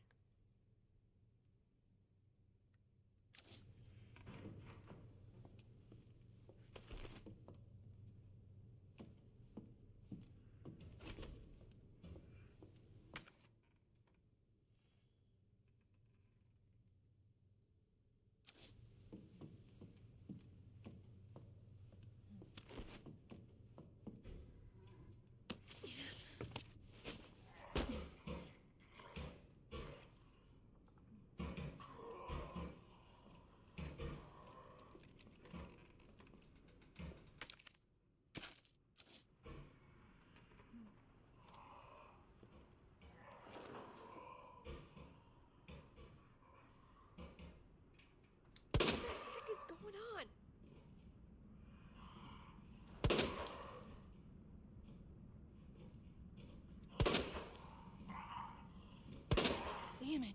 Damn it.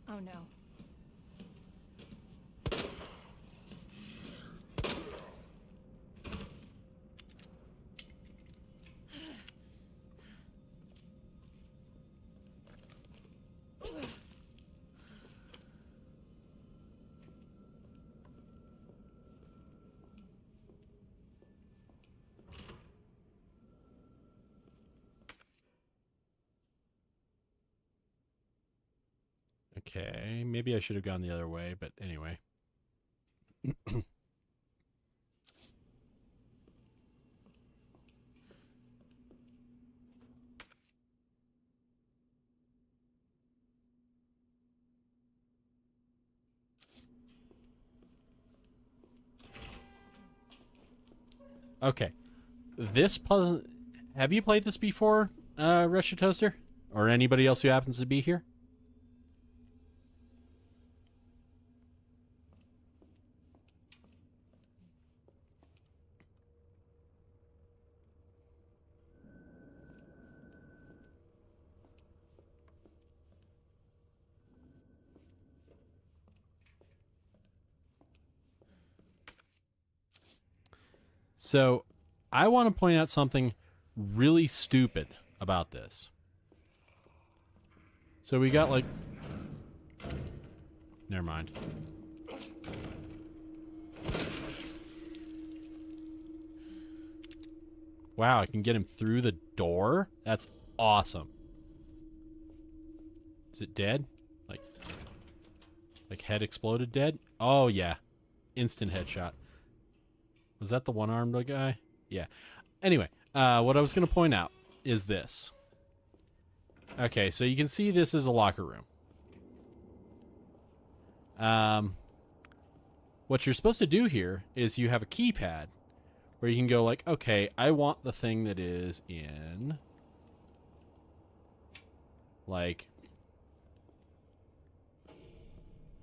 Oh no. Okay, maybe I should have gone the other way, but anyway. Okay. This puzzle... Have you played this before, Russia Toaster? Or anybody else who happens to be here? So, I want to point out something really stupid about this. So we got like... Never mind. Wow, I can get him through the door? That's awesome. Is it dead? Like head exploded dead? Oh, yeah. Instant headshot. Was that the one-armed guy? Yeah. Anyway, what I was going to point out is this. Okay, so you can see this is a locker room. what you're supposed to do here is you have a keypad where you can go like, okay, I want the thing that is in, like,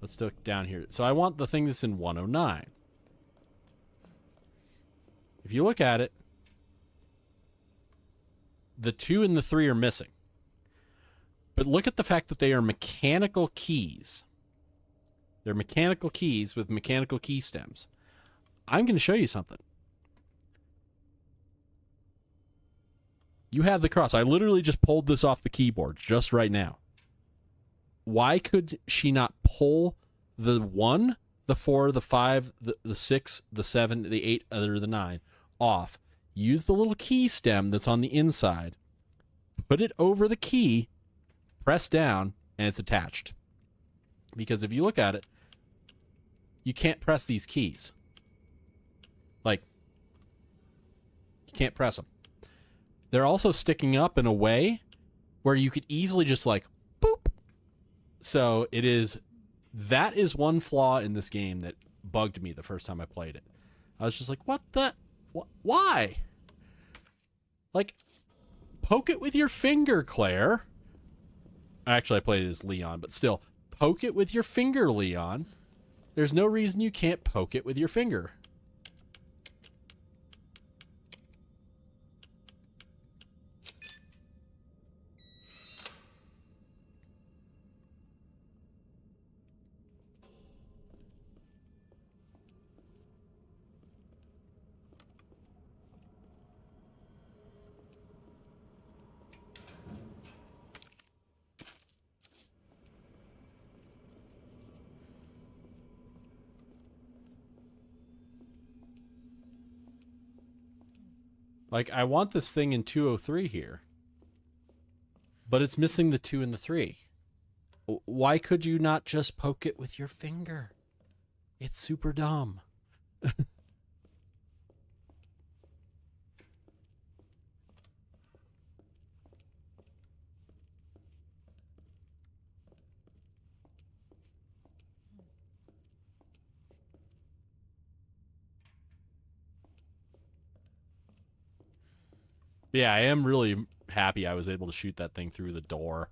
let's look down here. So I want the thing that's in 109. If you look at it, the 2 and the 3 are missing. But look at the fact that they are mechanical keys. They're mechanical keys with mechanical key stems. I'm going to show you something. You have the cross. I literally just pulled this off the keyboard just right now. Why could she not pull the 1, the 4, the 5, the 6, the 7, the 8, or the 9 off? Use the little key stem that's on the inside. Put it over the key. Press down, and it's attached. Because if you look at it, you can't press these keys. Like, you can't press them. They're also sticking up in a way where you could easily just like, boop. So that is one flaw in this game that bugged me the first time I played it. I was just like, what the, why? Like, poke it with your finger, Claire. Actually, I played it as Leon, but still, poke it with your finger, Leon. There's no reason you can't poke it with your finger. Like, I want this thing in 203 here. But it's missing the 2 and the 3. Why could you not just poke it with your finger? It's super dumb. Yeah, I am really happy I was able to shoot that thing through the door.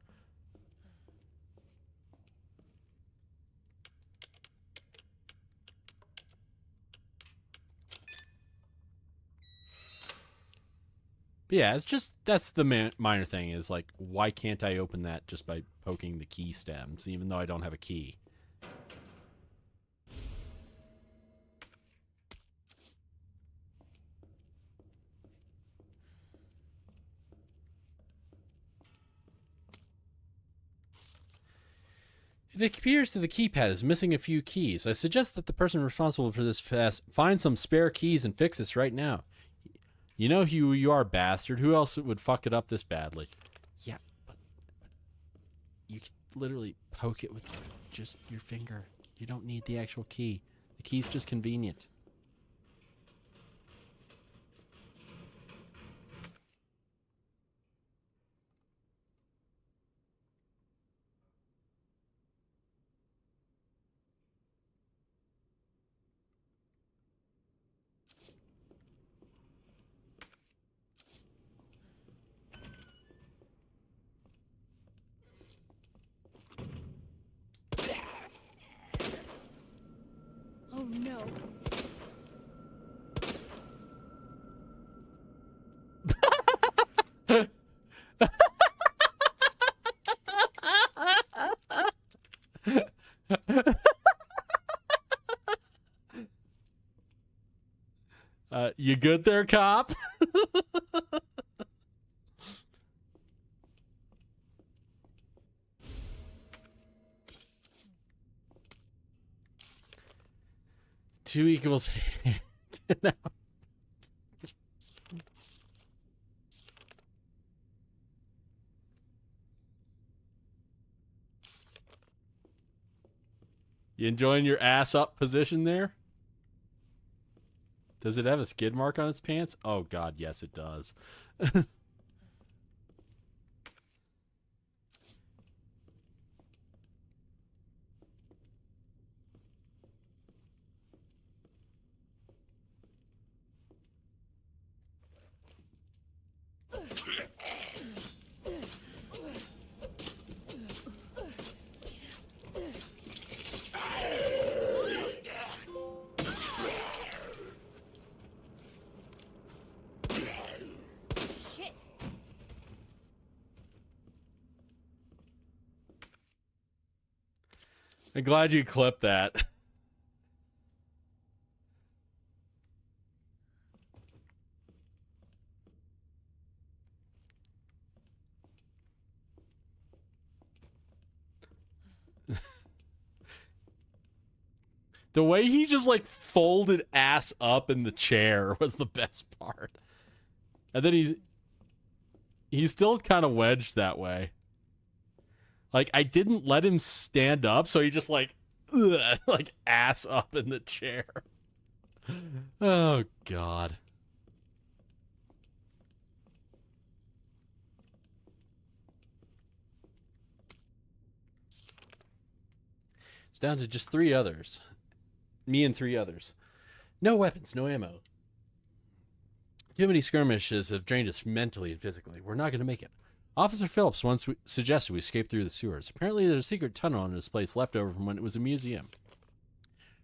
But yeah, it's just, that's the minor thing is like, why can't I open that just by poking the key stems, even though I don't have a key? It appears that the keypad is missing a few keys. I suggest that the person responsible for this find some spare keys and fix this right now. You know who you are, bastard. Who else would fuck it up this badly? Yeah, but you can literally poke it with just your finger. You don't need the actual key. The key's just convenient. Oh no. You good there, cop? Two equals. You enjoying your ass up position there? Does it have a skid mark on its pants? Oh god, yes it does. I'm glad you clipped that. The way he just like folded ass up in the chair was the best part. And then he's still kind of wedged that way. Like, I didn't let him stand up, so he just like like ass up in the chair. Oh god. It's down to just 3 others. Me and 3 others. No weapons, no ammo. Too many skirmishes have drained us mentally and physically. We're not going to make it. Officer Phillips once suggested we escape through the sewers. Apparently there's a secret tunnel in this place left over from when it was a museum.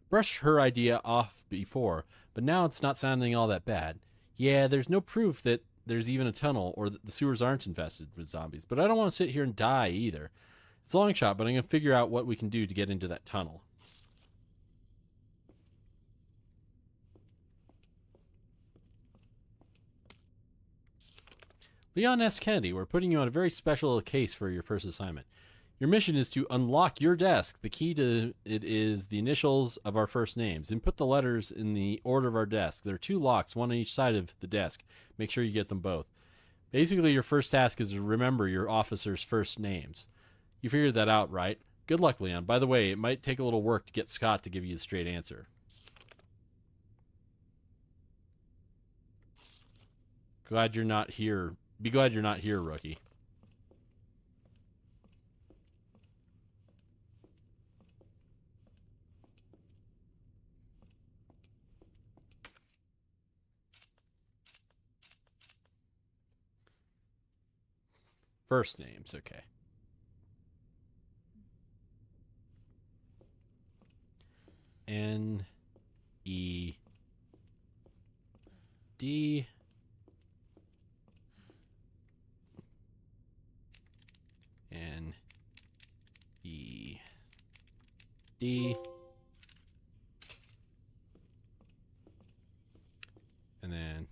Brushed her idea off before, but now it's not sounding all that bad. Yeah, there's no proof that there's even a tunnel or that the sewers aren't infested with zombies, but I don't want to sit here and die either. It's a long shot, but I'm going to figure out what we can do to get into that tunnel. Leon S. Kennedy, we're putting you on a very special case for your first assignment. Your mission is to unlock your desk. The key to it is the initials of our first names. Input the letters in the order of our desk. There are 2 locks, one on each side of the desk. Make sure you get them both. Basically, your first task is to remember your officers' first names. You figured that out, right? Good luck, Leon. By the way, it might take a little work to get Scott to give you the straight answer. Glad you're not here. Be glad you're not here, rookie. First names, okay. N E D N E D and then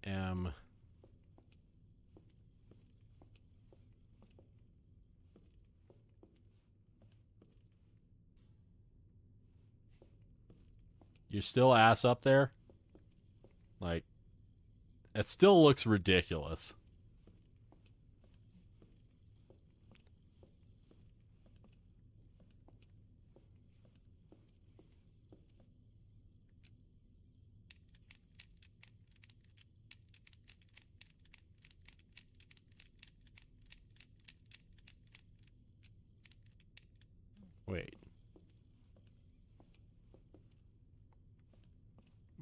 M You're still ass up there? Like, it still looks ridiculous. Wait.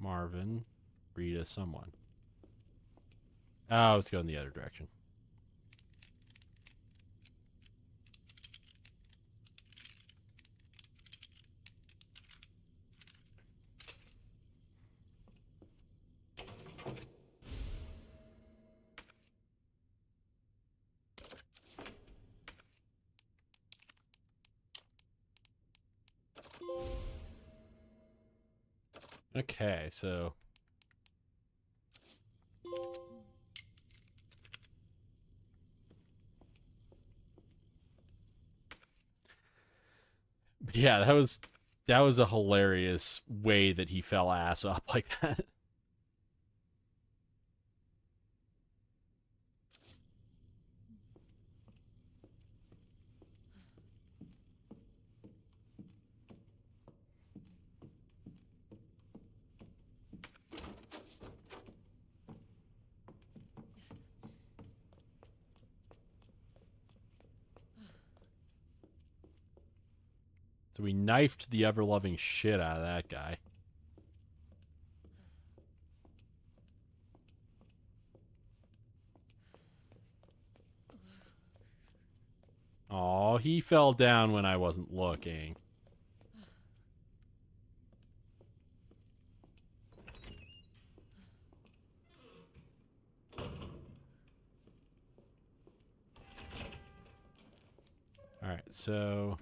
Marvin, Rita, someone. Oh, let's go in the other direction. Okay, so yeah, that was a hilarious way that he fell ass up like that. So we knifed the ever-loving shit out of that guy. Aw, he fell down when I wasn't looking. Alright, so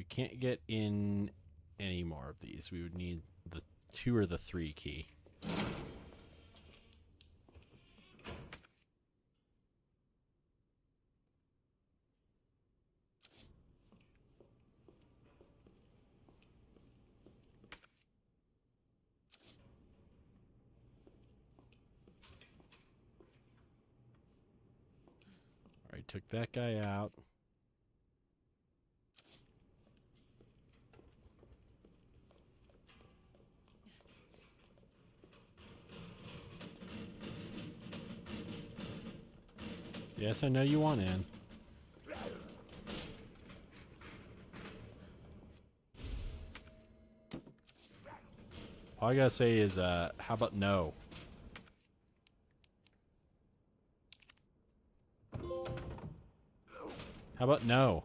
We can't get in any more of these. We would need the 2 or the 3 key. Alright, took that guy out. Yes, I know you want in. All I gotta say is, how about no? How about no?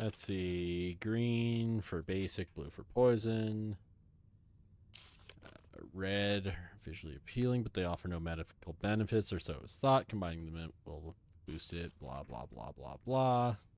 Let's see. Green for basic, blue for poison. Red, visually appealing, but they offer no medical benefits, or so it was thought. Combining them will boost it. Blah, blah, blah, blah, blah.